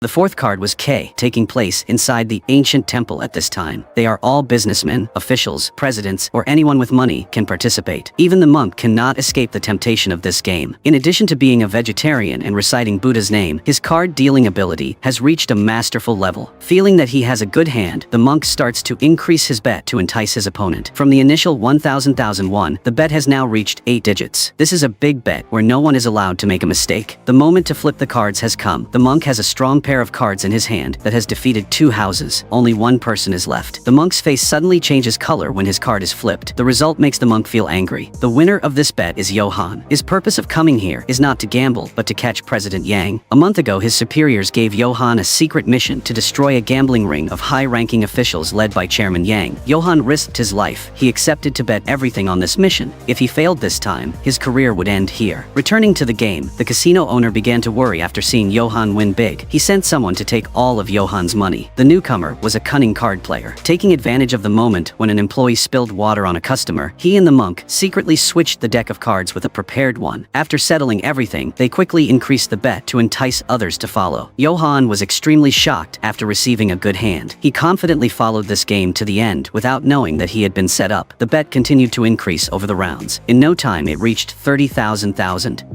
The fourth card was K, taking place inside the ancient temple at this time. They are all businessmen, officials, presidents, or anyone with money can participate. Even the monk cannot escape the temptation of this game. In addition to being a vegetarian and reciting Buddha's name, his card dealing ability has reached a masterful level. Feeling that he has a good hand, the monk starts to increase his bet to entice his opponent. From the initial 1,001, the bet has now reached 8 digits. This is a big bet where no one is allowed to make a mistake. The moment to flip the cards has come. The monk has a strong pair of cards in his hand that has defeated 2 houses. Only one person is left. The monk's face suddenly changes color when his card is flipped. The result makes the monk feel angry. The winner of this bet is Johann. His purpose of coming here is not to gamble, but to catch President Yang. A month ago, his superiors gave Johann a secret mission to destroy a gambling ring of high-ranking officials led by Chairman Yang. Johann risked his life. He accepted to bet everything on this mission. If he failed this time, his career would end here. Returning to the game, the casino owner began to worry after seeing Johann win big. He sent someone to take all of Johann's money. The newcomer was a cunning card player. Taking advantage of the moment when an employee spilled water on a customer, he and the monk secretly switched the deck of cards with a prepared one. After settling everything, they quickly increased the bet to entice others to follow. Johann was extremely shocked after receiving a good hand. He confidently followed this game to the end without knowing that he had been set up. The bet continued to increase over the rounds. In no time, it reached 30,000,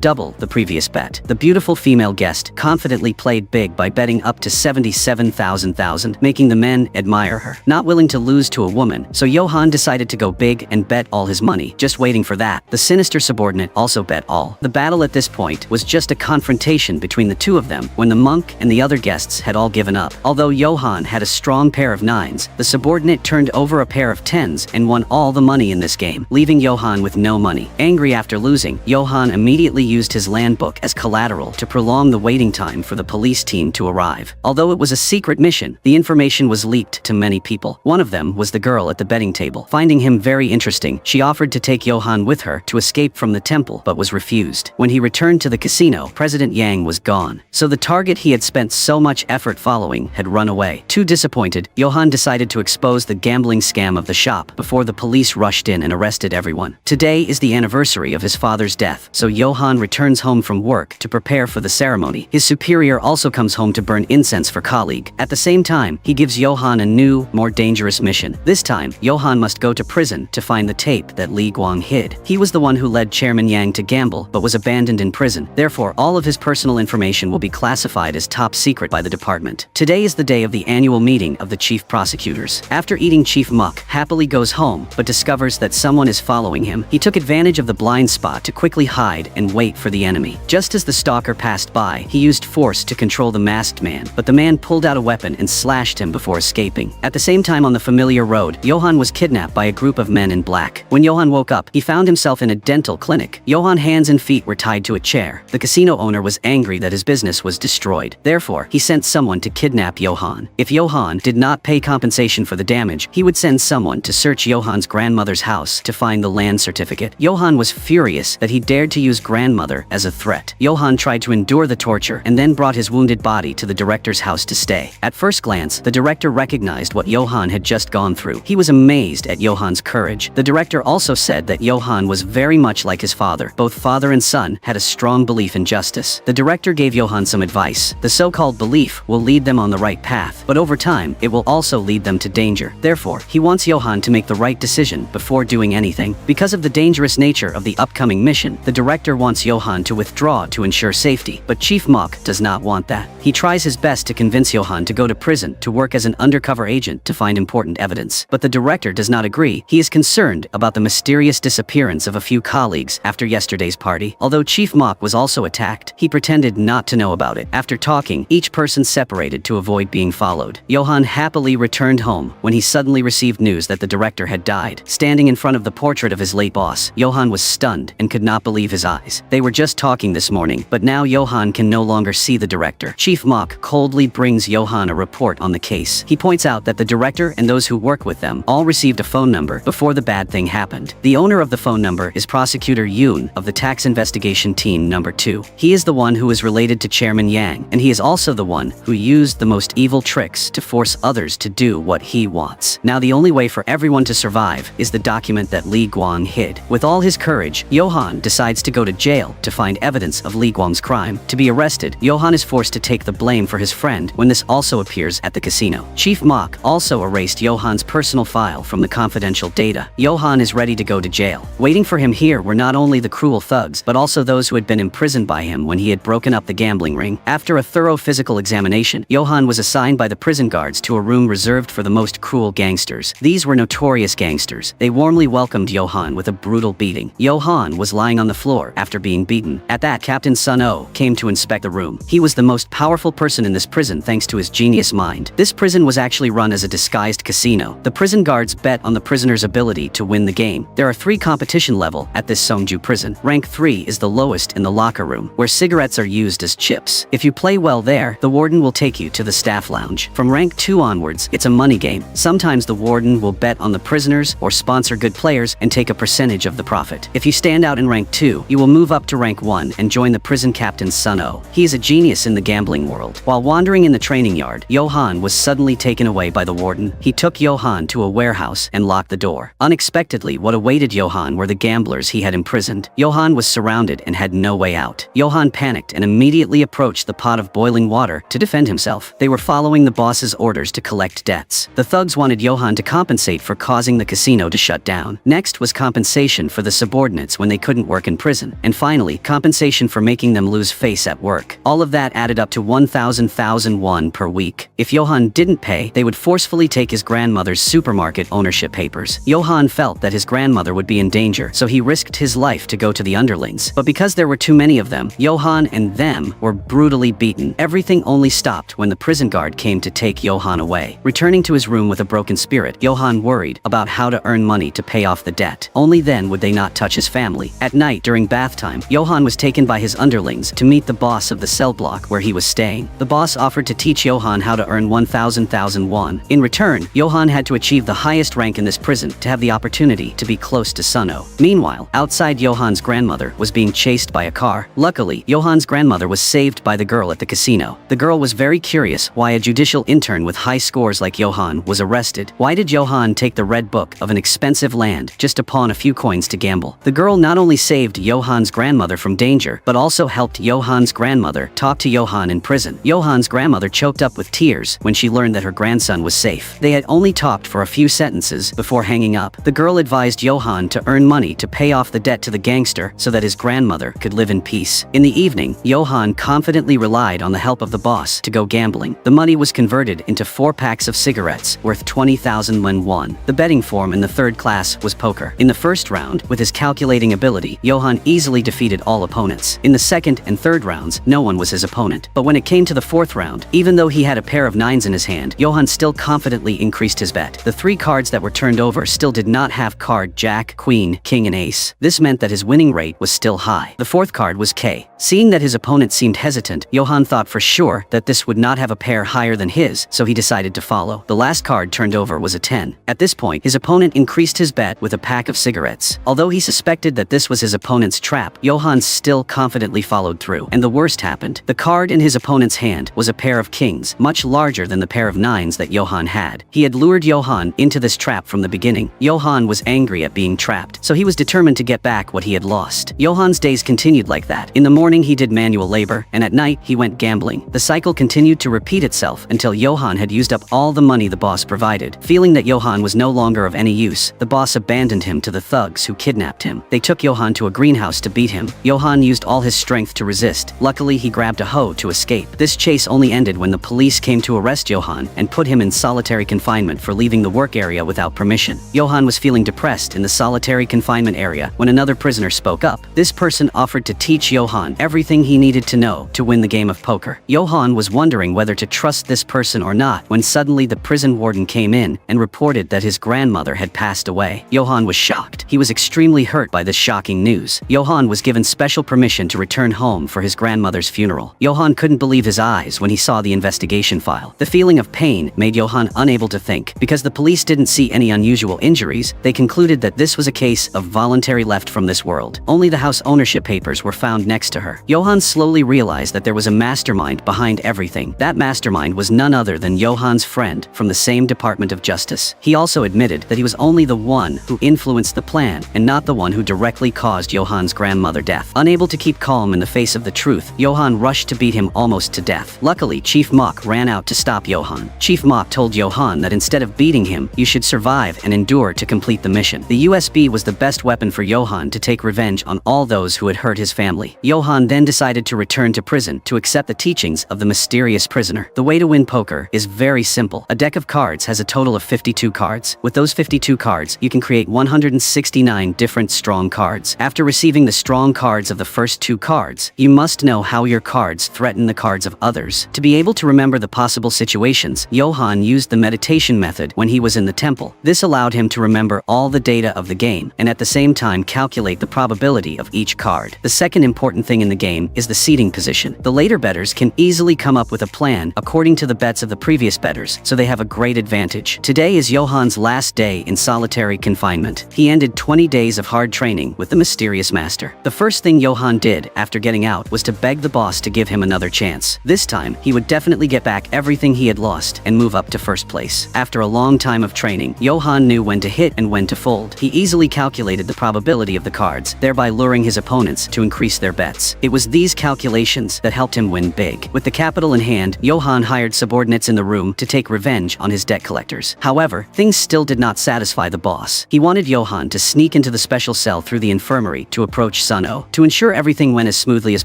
double the previous bet. The beautiful female guest confidently played big by betting up to 77,000, making the men admire her. Not willing to lose to a woman, so Johann decided to go big and bet all his money. Just waiting for that, the sinister subordinate also bet all. The battle at this point was just a confrontation between the two of them when the monk and the other guests had all given up. Although Johann had a strong pair of 9s, the subordinate turned over a pair of 10s and won all the money in this game, leaving Johann with no money. Angry after losing, Johann immediately used his land book as collateral to prolong the waiting time for the police team to arrive. Although it was a secret mission, the information was leaked to many people. One of them was the girl at the betting table. Finding him very interesting, she offered to take Johann with her to escape from the temple, but was refused. When he returned to the casino, President Yang was gone. So the target he had spent so much effort following had run away. Too disappointed, Johann decided to expose the gambling scam of the shop before the police rushed in and arrested everyone. Today is the anniversary of his father's death, so Johann returns home from work to prepare for the ceremony. His superior also comes home to burn incense for colleague. At the same time, he gives Johann a new, more dangerous mission. This time, Johann must go to prison to find the tape that Li Guang hid. He was the one who led Chairman Yang to gamble, but was abandoned in prison. Therefore, all of his personal information will be classified as top secret by the department. Today is the day of the annual meeting of the chief prosecutors. After eating, Chief Muck happily goes home, but discovers that someone is following him. He took advantage of the blind spot to quickly hide and wait for the enemy. Just as the stalker passed by, he used force to control the masked man, but the man pulled out a weapon and slashed him before escaping. At the same time, on the familiar road, Johann was kidnapped by a group of men in black. When Johann woke up, he found himself in a dental clinic. Johann's hands and feet were tied to a chair. The casino owner was angry that his business was destroyed. Therefore, he sent someone to kidnap Johann. If Johann did not pay compensation for the damage, he would send someone to search Johann's grandmother's house to find the land certificate. Johann was furious that he dared to use grandmother as a threat. Johann tried to endure the torture and then brought his wounded body to the director's house to stay. At first glance, the director recognized what Johann had just gone through. He was amazed at Johann's courage. The director also said that Johann was very much like his father. Both father and son had a strong belief in justice. The director gave Johann some advice. The so-called belief will lead them on the right path, but over time, it will also lead them to danger. Therefore, he wants Johann to make the right decision before doing anything. Because of the dangerous nature of the upcoming mission, the director wants Johann to withdraw to ensure safety, but Chief Muck does not want that. He tries his best to convince Johann to go to prison to work as an undercover agent to find important evidence. But the director does not agree. He is concerned about the mysterious disappearance of a few colleagues after yesterday's party. Although Chief Muck was also attacked, he pretended not to know about it. After talking, each person separated to avoid being followed. Johann happily returned home when he suddenly received news that the director had died. Standing in front of the portrait of his late boss, Johann was stunned and could not believe his eyes. They were just talking this morning, but now Johann can no longer see the director. Chief Muck coldly brings Johann a report on the case. He points out that the director and those who work with them all received a phone number before the bad thing happened. The owner of the phone number is Prosecutor Yoon of the Tax Investigation Team number 2. He is the one who is related to Chairman Yang, and he is also the one who used the most evil tricks to force others to do what he wants. Now the only way for everyone to survive is the document that Li Guang hid. With all his courage, Johann decides to go to jail to find evidence of Li Guang's crime. To be arrested, Johann is forced to take the blame for his friend when this also appears at the casino. Chief Mock also erased Johan's personal file from the confidential data. Johan is ready to go to jail. Waiting for him here were not only the cruel thugs, but also those who had been imprisoned by him when he had broken up the gambling ring. After a thorough physical examination, Johan was assigned by the prison guards to a room reserved for the most cruel gangsters. These were notorious gangsters. They warmly welcomed Johan with a brutal beating. Johan was lying on the floor after being beaten. At that, Captain Sun O came to inspect the room. He was the most powerful person in this prison thanks to his genius mind. This prison was actually run as a disguised casino. The prison guards bet on the prisoner's ability to win the game. There are 3 competition levels at this Songju prison. Rank 3 is the lowest in the locker room, where cigarettes are used as chips. If you play well there, the warden will take you to the staff lounge. From rank 2 onwards, it's a money game. Sometimes the warden will bet on the prisoners or sponsor good players and take a percentage of the profit. If you stand out in rank 2, you will move up to rank 1 and join the prison captain's Sun O. He is a genius in the gambling world. While wandering in the training yard, Johan was suddenly taken away by the warden. He took Johan to a warehouse and locked the door. Unexpectedly, what awaited Johan were the gamblers he had imprisoned. Johan was surrounded and had no way out. Johan panicked and immediately approached the pot of boiling water to defend himself. They were following the boss's orders to collect debts. The thugs wanted Johan to compensate for causing the casino to shut down. Next was compensation for the subordinates when they couldn't work in prison. And finally, compensation for making them lose face at work. All of that added up to 1,000 won per week. If Johan didn't pay, they would forcefully take his grandmother's supermarket ownership papers. Johan felt that his grandmother would be in danger, so he risked his life to go to the underlings. But because there were too many of them, Johan and them were brutally beaten. Everything only stopped when the prison guard came to take Johan away. Returning to his room with a broken spirit, Johan worried about how to earn money to pay off the debt. Only then would they not touch his family. At night, during bath time, Johan was taken by his underlings to meet the boss of the cell block where he was staying. The boss offered to teach Johan how to earn 1,000 won. In return, Johan had to achieve the highest rank in this prison to have the opportunity to be close to Sun O. Meanwhile, outside, Johan's grandmother was being chased by a car. Luckily, Johan's grandmother was saved by the girl at the casino. The girl was very curious why a judicial intern with high scores like Johan was arrested. Why did Johan take the red book of an expensive land just to pawn a few coins to gamble? The girl not only saved Johan's grandmother from danger, but also helped Johan's grandmother talk to Johan in prison. Johan's grandmother choked up with tears when she learned that her grandson was safe. They had only talked for a few sentences before hanging up. The girl advised Johan to earn money to pay off the debt to the gangster so that his grandmother could live in peace. In the evening, Johan confidently relied on the help of the boss to go gambling. The money was converted into 4 packs of cigarettes worth 20,000 won. The betting form in the 3rd class was poker. In the first round, with his calculating ability, Johan easily defeated all opponents. In the 2nd and 3rd rounds, no one was his opponent. But when it came to the 4th round, even though he had a pair of 9s in his hand, Johan still confidently increased his bet. The 3 cards that were turned over still did not have card Jack, Queen, King and Ace. This meant that his winning rate was still high. The 4th card was K. Seeing that his opponent seemed hesitant, Johan thought for sure that this would not have a pair higher than his, so he decided to follow. The last card turned over was a 10. At this point, his opponent increased his bet with a pack of cigarettes. Although he suspected that this was his opponent's trap, Johan still confidently followed through. And the worst happened. The card in his opponent's hand was a pair of kings, much larger than the pair of 9s that Johan had. He had lured Johan into this trap from the beginning. Johan was angry at being trapped, so he was determined to get back what he had lost. Johan's days continued like that. In the morning, he did manual labor, and at night, he went gambling. The cycle continued to repeat itself until Johan had used up all the money the boss provided. Feeling that Johan was no longer of any use, the boss abandoned him to the thugs who kidnapped him. They took Johan to a greenhouse to beat him. Johan used all his strength to resist. Luckily, he grabbed a hoe to escape. This chase only ended when the police came to arrest Johan and put him in solitary confinement for leaving the work area without permission. Johan was feeling depressed in the solitary confinement area when another prisoner spoke up. This person offered to teach Johan everything he needed to know to win the game of poker. Johan was wondering whether to trust this person or not when suddenly the prison warden came in and reported that his grandmother had passed away. Johan was shocked. He was extremely hurt by this shocking news. Johan was given special permission to return home for his grandmother's funeral. Johan couldn't believe his eyes when he saw the investigation file. The feeling of pain made Johan unable to think. Because the police didn't see any unusual injuries, they concluded that this was a case of voluntary left from this world. Only the house ownership papers were found next to her. Johan slowly realized that there was a mastermind behind everything. That mastermind was none other than Johan's friend from the same Department of Justice. He also admitted that he was only the one who influenced the plan and not the one who directly caused Johan's grandmother death. Unable to keep calm in the face of the truth, Johan rushed to beat him almost almost to death. Luckily, Chief Mok ran out to stop Johann. Chief Mok told Johann that instead of beating him, you should survive and endure to complete the mission. The USB was the best weapon for Johann to take revenge on all those who had hurt his family. Johann then decided to return to prison to accept the teachings of the mysterious prisoner. The way to win poker is very simple. A deck of cards has a total of 52 cards. With those 52 cards, you can create 169 different strong cards. After receiving the strong cards of the first 2 cards, you must know how your cards threaten the cards of others. To be able to remember the possible situations, Johann used the meditation method when he was in the temple. This allowed him to remember all the data of the game and at the same time calculate the probability of each card. The second important thing in the game is the seating position. The later bettors can easily come up with a plan according to the bets of the previous bettors, so they have a great advantage. Today is Johann's last day in solitary confinement. He ended 20 days of hard training with the mysterious master. The first thing Johann did after getting out was to beg the boss to give him another chance. This time, he would definitely get back everything he had lost and move up to first place. After a long time of training, Johann knew when to hit and when to fold. He easily calculated the probability of the cards, thereby luring his opponents to increase their bets. It was these calculations that helped him win big. With the capital in hand, Johann hired subordinates in the room to take revenge on his debt collectors. However, things still did not satisfy the boss. He wanted Johann to sneak into the special cell through the infirmary to approach Sun-Oh. To ensure everything went as smoothly as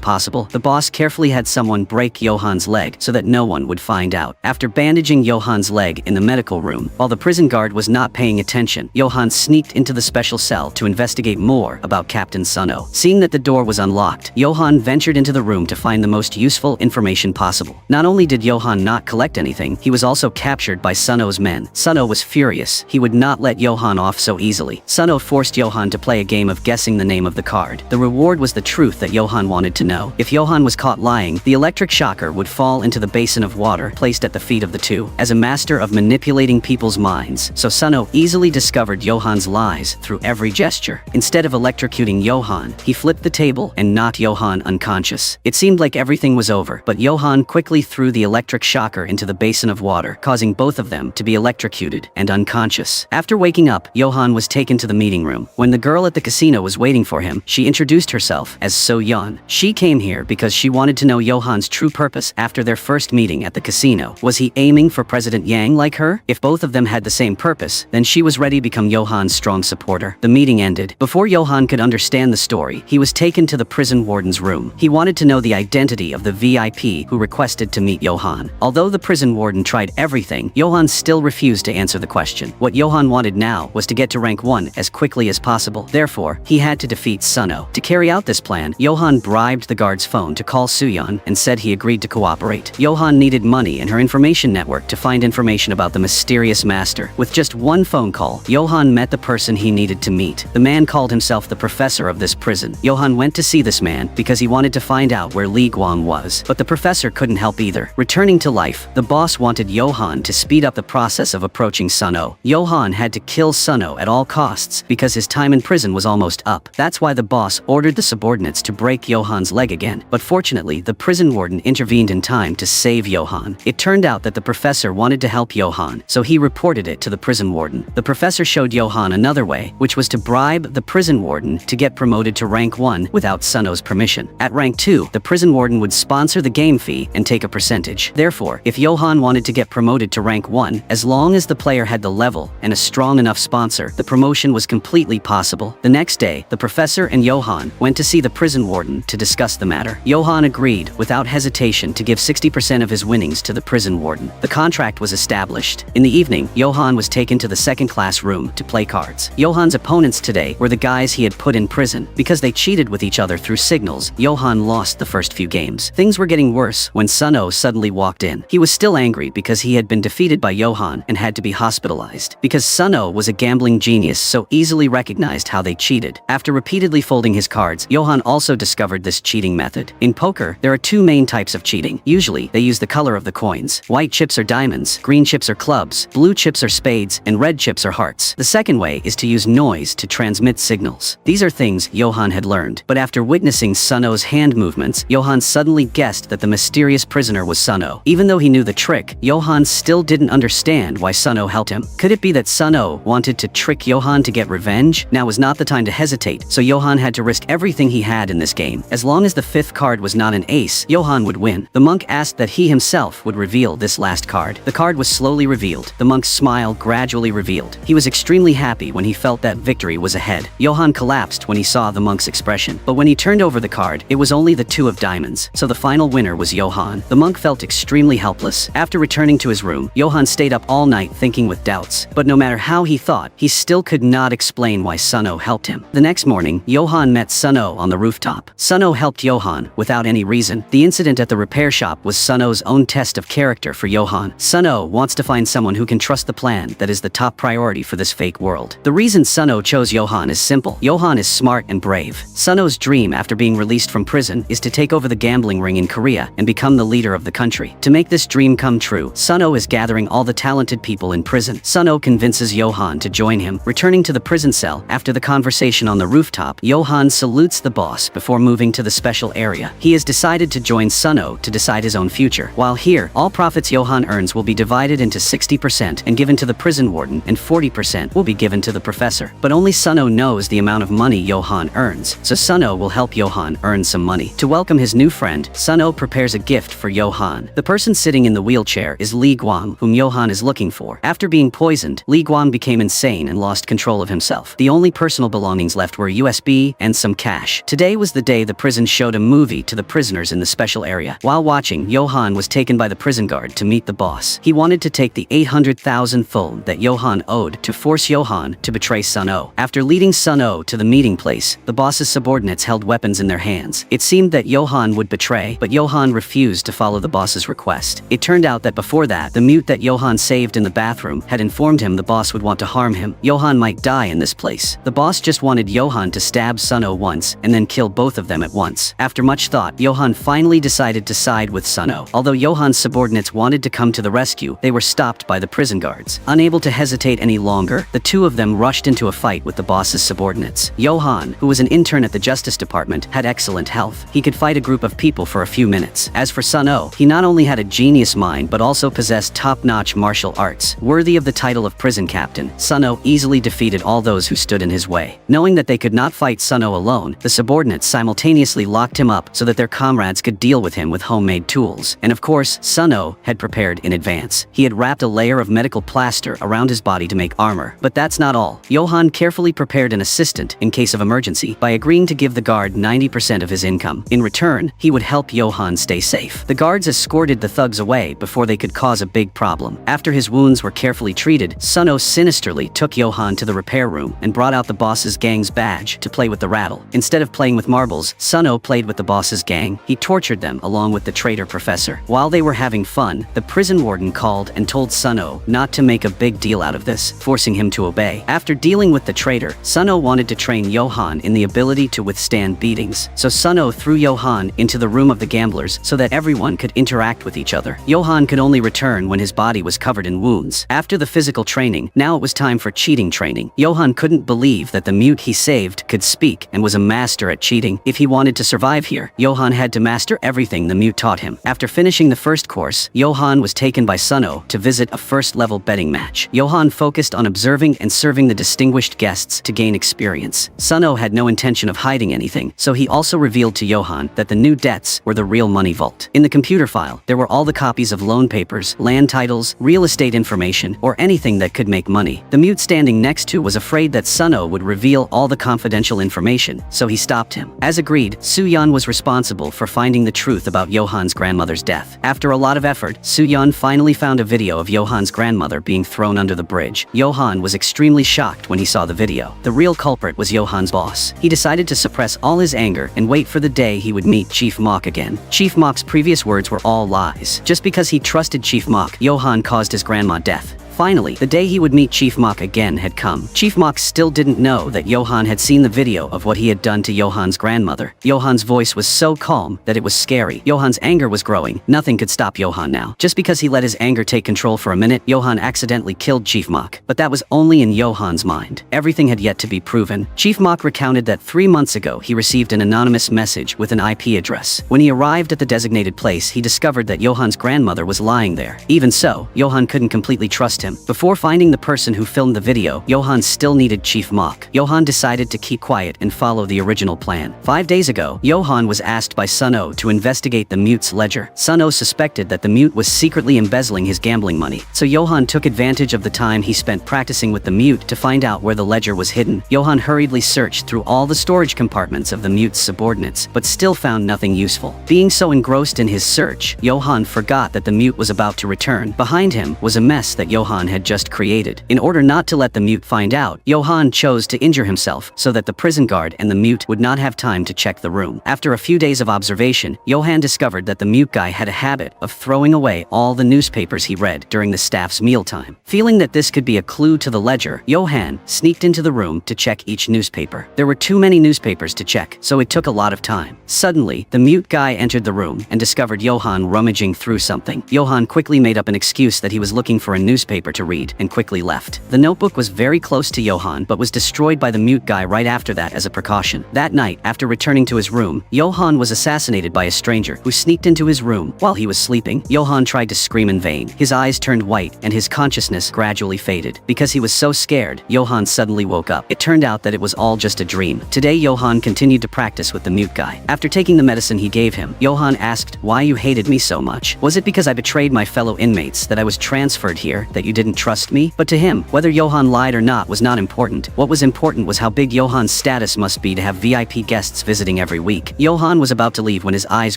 possible, the boss carefully had someone break Johann's leg so that no one would find out. After bandaging Johann's leg in the medical room, while the prison guard was not paying attention, Johann sneaked into the special cell to investigate more about Captain Sun-Oh. Seeing that the door was unlocked, Johann ventured into the room to find the most useful information possible. Not only did Johann not collect anything, he was also captured by Sun-Oh's men. Sun-Oh was furious. He would not let Johann off so easily. Sun-Oh forced Johann to play a game of guessing the name of the card. The reward was the truth that Johann wanted to know. If Johann was caught lying, the electric shocker would fall into the basin of water placed at the feet of the two. As a master of manipulating people's minds, so Sun-Oh easily discovered Johann's lies through every gesture. Instead of electrocuting Johann, he flipped the table and knocked Johann unconscious. It seemed like everything was over, but Johann quickly threw the electric shocker into the basin of water, causing both of them to be electrocuted and unconscious. After waking up, Johann was taken to the meeting room. When the girl at the casino was waiting for him, she introduced herself as So-Yeon. She came here because she wanted to know Johann's true purpose after their first meeting at the casino. Was he aiming for President Yang like her? If both of them had the same purpose, then she was ready to become Johann's strong supporter. The meeting ended. Before Johann could understand the story, he was taken to the prison warden's room. He wanted to know the identity of the VIP who requested to meet Johann. Although the prison warden tried everything, Johann still refused to answer the question. What Johann wanted now was to get to rank 1 as quickly as possible. Therefore, he had to defeat Sun-Oh. To carry out this plan, Johann bribed the guard's phone to call So-Yeon and said he agreed to cooperate. Johann needed money and her information network to find information about the mysterious master. With just one phone call, Johann met the person he needed to meet. The man called himself the professor of this prison. Johann went to see this man because he wanted to find out where Li Guang was, but the professor couldn't help either. Returning to life, the boss wanted Johann to speed up the process of approaching Sun-Oh. Johann had to kill Sun-Oh at all costs because his time in prison was almost up. That's why the boss ordered the subordinates to break Johann's leg again. But fortunately, the prison warden intervened in time to save Johann. It turned out that the professor wanted to help Johann, so he reported it to the prison warden. The professor showed Johann another way, which was to bribe the prison warden to get promoted to rank 1 without Sun-Oh's permission. At rank 2, the prison warden would sponsor the game fee and take a percentage. Therefore, if Johann wanted to get promoted to rank 1, as long as the player had the level and a strong enough sponsor, the promotion was completely possible. The next day, the professor and Johann went to see the prison warden to discuss the matter. Johann agreed without hesitation to give 60% of his winnings to the prison warden. The contract was established. In the evening, Johann was taken to the second-class room to play cards. Johann's opponents today were the guys he had put in prison. Because they cheated with each other through signals, Johann lost the first few games. Things were getting worse when Sun-Oh suddenly walked in. He was still angry because he had been defeated by Johann and had to be hospitalized. Because Sun-Oh was a gambling genius, so easily recognized how they cheated. After repeatedly folding his cards, Johann also discovered this cheating method. In poker, there are two main types of cheating. Usually, they use the color of the coins. White chips are diamonds, green chips are clubs, blue chips are spades, and red chips are hearts. The second way is to use noise to transmit signals. These are things Johann had learned. But after witnessing Sun-Oh's hand movements, Johann suddenly guessed that the mysterious prisoner was Sun-Oh. Even though he knew the trick, Johann still didn't understand why Sun-Oh helped him. Could it be that Sun-Oh wanted to trick Johann to get revenge? Now was not the time to hesitate, so Johann had to risk everything he had in this game. As long as the fifth card was not an ace, Johann would win. The monk asked that he himself would reveal this last card. The card was slowly revealed. The monk's smile gradually revealed. He was extremely happy when he felt that victory was ahead. Johann collapsed when he saw the monk's expression. But when he turned over the card, it was only the 2 of diamonds. So the final winner was Johann. The monk felt extremely helpless. After returning to his room, Johann stayed up all night thinking with doubts. But no matter how he thought, he still could not explain why Sunno helped him. The next morning, Johann met Sunno on the rooftop. Sunno helped Johann without any reason. The incident at the repair shop was Sunno's own test of character for Johann. Sunno wants to find someone who can trust the plan that is the top priority for this fake world. The reason Sunno chose Johann is simple. Johann is smart and brave. Sunno's dream after being released from prison is to take over the gambling ring in Korea and become the leader of the country. To make this dream come true, Sunno is gathering all the talented people in prison. Sunno convinces Johann to join him. Returning to the prison cell after the conversation on the rooftop, Johann salutes the boss before moving to the special area. He has decided to join Sunno to decide his own future. While here, all profits Johann earns will be divided into 60% and given to the prison warden, and 40% will be given to the professor. But only Sunno knows the amount of money Johann earns, so Sunno will help Johann earn some money. To welcome his new friend, Sunno prepares a gift for Johann. The person sitting in the wheelchair is Li Guang, whom Johann is looking for. After being poisoned, Li Guang became insane and lost control of himself. The only personal belongings left were USB and some cash. Today was the day the prison showed a movie to the prisoners in the special area. While watching, Johann was taken by the prison guard to meet the boss. He wanted to take the 800,000 phone that Johann owed to force Johann to betray Sunno. After leading Sunno to the meeting place, the boss's subordinates held weapons in their hands. It seemed that Johann would betray, but Johann refused to follow the boss's request. It turned out that before that, the mute that Johann saved in the bathroom had informed him the boss would want to harm him. Johann might die in this place. The boss just wanted Johann to stab Sunno once and then kill both of them at once. After much thought, Johann finally decided to side with Sunno. Although Johann's subordinates wanted to come to the rescue, they were stopped by the prison guards. Unable to hesitate any longer, the 2 of them rushed into a fight with the boss's subordinates. Johann, who was an intern at the Justice Department, had excellent health. He could fight a group of people for a few minutes. As for Sunno, he not only had a genius mind but also possessed top-notch martial arts. Worthy of the title of prison captain, Sunno easily defeated all those who stood in his way. Knowing that they could not fight Sunno alone, the subordinates simultaneously locked him up so that their comrades could deal with him with homemade tools. And of course, Sunno had prepared in advance. He had wrapped a layer of medical plaster around his body to make armor. But that's not all. Johann carefully prepared an assistant in case of emergency by agreeing to give the guard 90% of his income. In return, he would help Johann stay safe. The guards escorted the thugs away before they could cause a big problem. After his wounds were carefully treated, Sunno sinisterly took Johann to the repair room and brought out the boss's gang's badge to play with the rattle. Instead of playing with marbles, Sunno played with the boss's gang. He tortured them along with the traitor professor. While they were having fun, the prison warden called and told Sunno not to make a big deal out of this, forcing him to obey. After dealing with the traitor, Sunno wanted to train Johann in the ability to withstand beatings. So Sunno threw Johann into the room of the gamblers so that everyone could interact with each other. Johann could only return when his body was covered in wounds. After the physical training, now it was time for cheating training. Johann couldn't believe that the mute he saved could speak and was a master at cheating. If he wanted to survive here, Johann had to master everything the mute taught him. After finishing the first course, Johann was taken by Sunno to visit a first-level betting match. Johann focused on observing and serving the distinguished guests to gain experience. Sunno had no intention of hiding anything, so he also revealed to Johann that the new debts were the real money vault. In the computer file, there were all the copies of loan papers, land titles, real estate information, or anything that could make money. The mute standing next to was afraid that Sunno would reveal all the confidential information, so he stopped him. As agreed, Su-yeon was responsible for finding the truth about Johann's grandmother's death. After a lot of effort, Su-yeon finally found a video of Johann's grandmother being thrown under the bridge. Johann was extremely shocked when he saw the video. The real culprit was Johann's boss. He decided to suppress all his anger and wait for the day he would meet Chief Mok again. Chief Mok's previous words were all lies. Just because he trusted Chief Mok, Johann caused his grandma death. Finally, the day he would meet Chief Mok again had come. Chief Mok still didn't know that Johann had seen the video of what he had done to Johann's grandmother. Johann's voice was so calm that it was scary. Johann's anger was growing. Nothing could stop Johann now. Just because he let his anger take control for a minute, Johann accidentally killed Chief Mok. But that was only in Johann's mind. Everything had yet to be proven. Chief Mok recounted that 3 months ago he received an anonymous message with an IP address. When he arrived at the designated place, he discovered that Johann's grandmother was lying there. Even so, Johann couldn't completely trust him. him. Before finding the person who filmed the video, Johan still needed Chief Mock. Johan decided to keep quiet and follow the original plan. 5 days ago, Johan was asked by Sun-Oh to investigate the mute's ledger. Sun-Oh suspected that the mute was secretly embezzling his gambling money, so Johan took advantage of the time he spent practicing with the mute to find out where the ledger was hidden. Johan hurriedly searched through all the storage compartments of the mute's subordinates, but still found nothing useful. Being so engrossed in his search, Johan forgot that the mute was about to return. Behind him was a mess that Johan had just created. In order not to let the mute find out, Johan chose to injure himself so that the prison guard and the mute would not have time to check the room. After a few days of observation, Johan discovered that the mute guy had a habit of throwing away all the newspapers he read during the staff's mealtime. Feeling that this could be a clue to the ledger, Johan sneaked into the room to check each newspaper. There were too many newspapers to check, so it took a lot of time. Suddenly, the mute guy entered the room and discovered Johan rummaging through something. Johan quickly made up an excuse that he was looking for a newspaper to read and quickly left. The notebook was very close to Johan but was destroyed by the mute guy right after that as a precaution. That night, after returning to his room, Johan was assassinated by a stranger who sneaked into his room while he was sleeping. Johan tried to scream in vain. His eyes turned white and his consciousness gradually faded. Because he was so scared, Johan suddenly woke up. It turned out that it was all just a dream. Today, Johan continued to practice with the mute guy. After taking the medicine he gave him, Johan asked, "Why you hated me so much? Was it because I betrayed my fellow inmates that I was transferred here, that you didn't trust me?" But to him, whether Johan lied or not was not important. What was important was how big Johan's status must be to have VIP guests visiting every week. Johan was about to leave when his eyes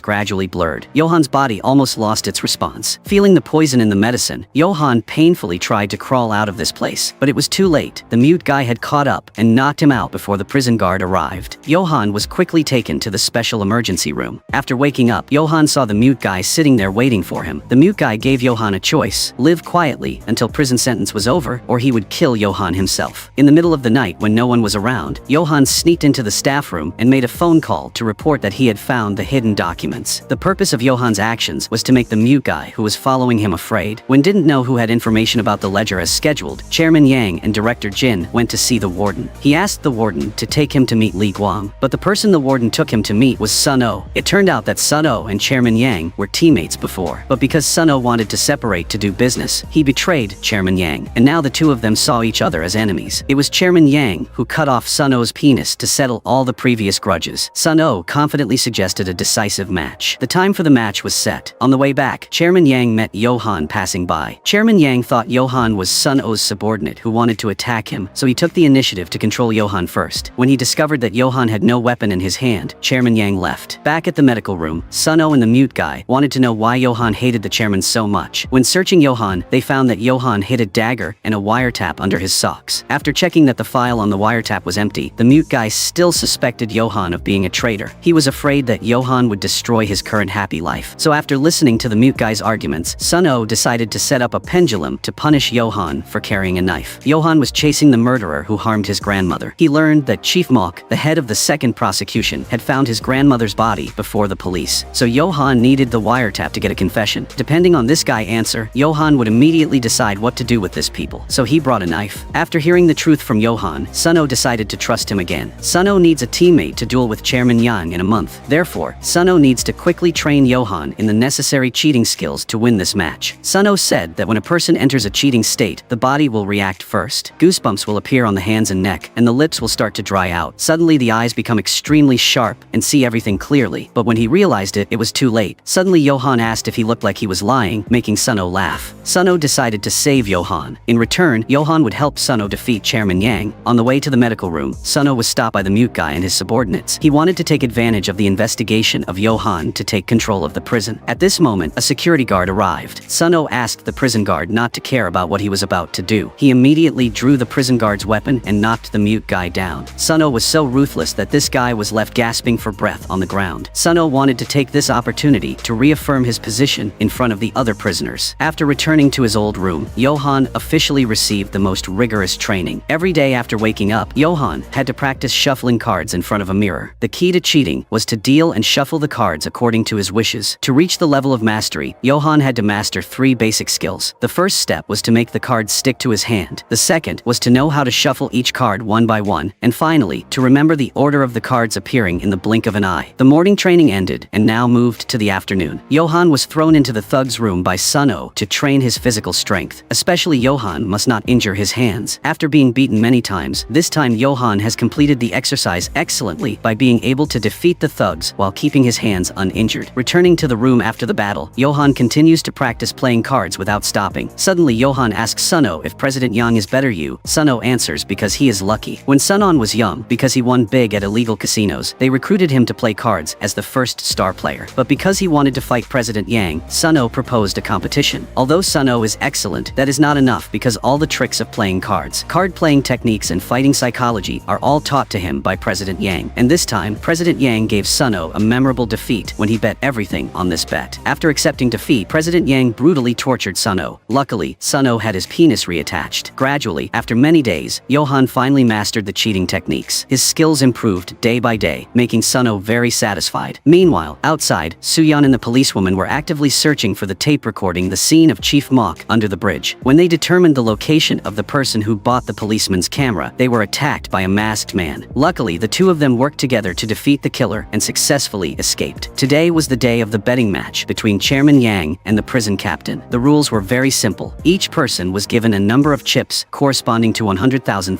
gradually blurred. Johan's body almost lost its response. Feeling the poison in the medicine, Johan painfully tried to crawl out of this place, but it was too late. The mute guy had caught up and knocked him out before the prison guard arrived. Johan was quickly taken to the special emergency room. After waking up, Johan saw the mute guy sitting there waiting for him. The mute guy gave Johan a choice: live quietly until prison sentence was over, or he would kill Johan himself. In the middle of the night, when no one was around, Johan sneaked into the staff room and made a phone call to report that he had found the hidden documents. The purpose of Johan's actions was to make the mute guy who was following him afraid. When didn't know who had information about the ledger as scheduled, Chairman Yang and Director Jin went to see the warden. He asked the warden to take him to meet Li Guang, but the person the warden took him to meet was Sun-Oh. It turned out that Sun-Oh and Chairman Yang were teammates before, but because Sun-Oh wanted to separate to do business, he betrayed Chairman Yang, and now the two of them saw each other as enemies. It was Chairman Yang who cut off Sun-Oh's penis to settle all the previous grudges. Sun-Oh confidently suggested a decisive match. The time for the match was set. On the way back, Chairman Yang met Johan passing by. Chairman Yang thought Johan was Sun-Oh's subordinate who wanted to attack him, so he took the initiative to control Johan first. When he discovered that Johan had no weapon in his hand, Chairman Yang left. Back at the medical room, Sun-Oh and the mute guy wanted to know why Johan hated the chairman so much. When searching Johan, they found that Johan hid a dagger and a wiretap under his socks. After checking that the file on the wiretap was empty, the mute guy still suspected Johan of being a traitor. He was afraid that Johan would destroy his current happy life. So after listening to the mute guy's arguments, Sun-Oh decided to set up a pendulum to punish Johan for carrying a knife. Johan was chasing the murderer who harmed his grandmother. He learned that Chief Mock, the head of the second prosecution, had found his grandmother's body before the police. So Johan needed the wiretap to get a confession. Depending on this guy's answer, Johan would immediately decide what to do with this people. So he brought a knife. After hearing the truth from Johan, Sun-Oh decided to trust him again. Sun-Oh needs a teammate to duel with Chairman Yang in a month. Therefore, Sun-Oh needs to quickly train Johan in the necessary cheating skills to win this match. Sun-Oh said that when a person enters a cheating state, the body will react first. Goosebumps will appear on the hands and neck, and the lips will start to dry out. Suddenly, the eyes become extremely sharp and see everything clearly. But when he realized it, it was too late. Suddenly, Johan asked if he looked like he was lying, making Sun-Oh laugh. Sun-Oh decided to save Johan. In return, Johan would help Sun-Oh defeat Chairman Yang. On the way to the medical room, Sun-Oh was stopped by the mute guy and his subordinates. He wanted to take advantage of the investigation of Johan to take control of the prison. At this moment, a security guard arrived. Sun-Oh asked the prison guard not to care about what he was about to do. He immediately drew the prison guard's weapon and knocked the mute guy down. Sun-Oh was so ruthless that this guy was left gasping for breath on the ground. Sun-Oh wanted to take this opportunity to reaffirm his position in front of the other prisoners. After returning to his old room, Johan officially received the most rigorous training. Every day after waking up, Johan had to practice shuffling cards in front of a mirror. The key to cheating was to deal and shuffle the cards according to his wishes. To reach the level of mastery, Johan had to master 3 basic skills. The first step was to make the cards stick to his hand. The second was to know how to shuffle each card one by one. And finally, to remember the order of the cards appearing in the blink of an eye. The morning training ended and now moved to the afternoon. Johan was thrown into the thug's room by Sun-Oh to train his physical strength. strength. Especially Johan must not injure his hands. After being beaten many times, this time Johan has completed the exercise excellently by being able to defeat the thugs while keeping his hands uninjured. Returning to the room after the battle, Johan continues to practice playing cards without stopping. Suddenly Johan asks Suno if President Yang is better you. Suno answers because he is lucky. When Sunon was young, because he won big at illegal casinos, they recruited him to play cards as the first star player. But because he wanted to fight President Yang, Suno proposed a competition. Although Suno is excellent, that is not enough because all the tricks of playing cards, card playing techniques and fighting psychology are all taught to him by President Yang. And this time, President Yang gave Suno a memorable defeat when he bet everything on this bet. After accepting defeat, President Yang brutally tortured Suno. Luckily, Suno had his penis reattached. Gradually, after many days, Johan finally mastered the cheating techniques. His skills improved day by day, making Suno very satisfied. Meanwhile, outside, Suyan and the policewoman were actively searching for the tape recording the scene of Chief Mok under the bridge. When they determined the location of the person who bought the policeman's camera, they were attacked by a masked man. Luckily, the two of them worked together to defeat the killer and successfully escaped. Today was the day of the betting match between Chairman Yang and the prison captain. The rules were very simple. Each person was given a number of chips corresponding to 100,000.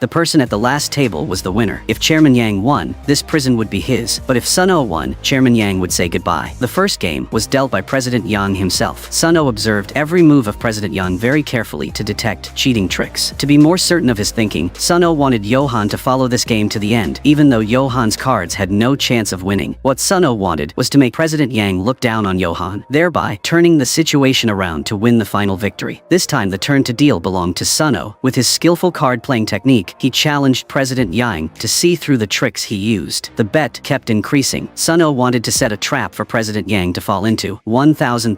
The person at the last table was the winner. If Chairman Yang won, this prison would be his. But if Suno won, Chairman Yang would say goodbye. The first game was dealt by President Yang himself. Suno observed every move of President Yang very carefully to detect cheating tricks. To be more certain of his thinking, Suno wanted Johan to follow this game to the end, even though Johan's cards had no chance of winning. What Suno wanted was to make President Yang look down on Johan, thereby turning the situation around to win the final victory. This time the turn to deal belonged to Suno. With his skillful card-playing technique, he challenged President Yang to see through the tricks he used. The bet kept increasing. Suno wanted to set a trap for President Yang to fall into. 1,000,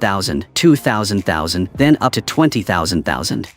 2,000, then up to 20,000.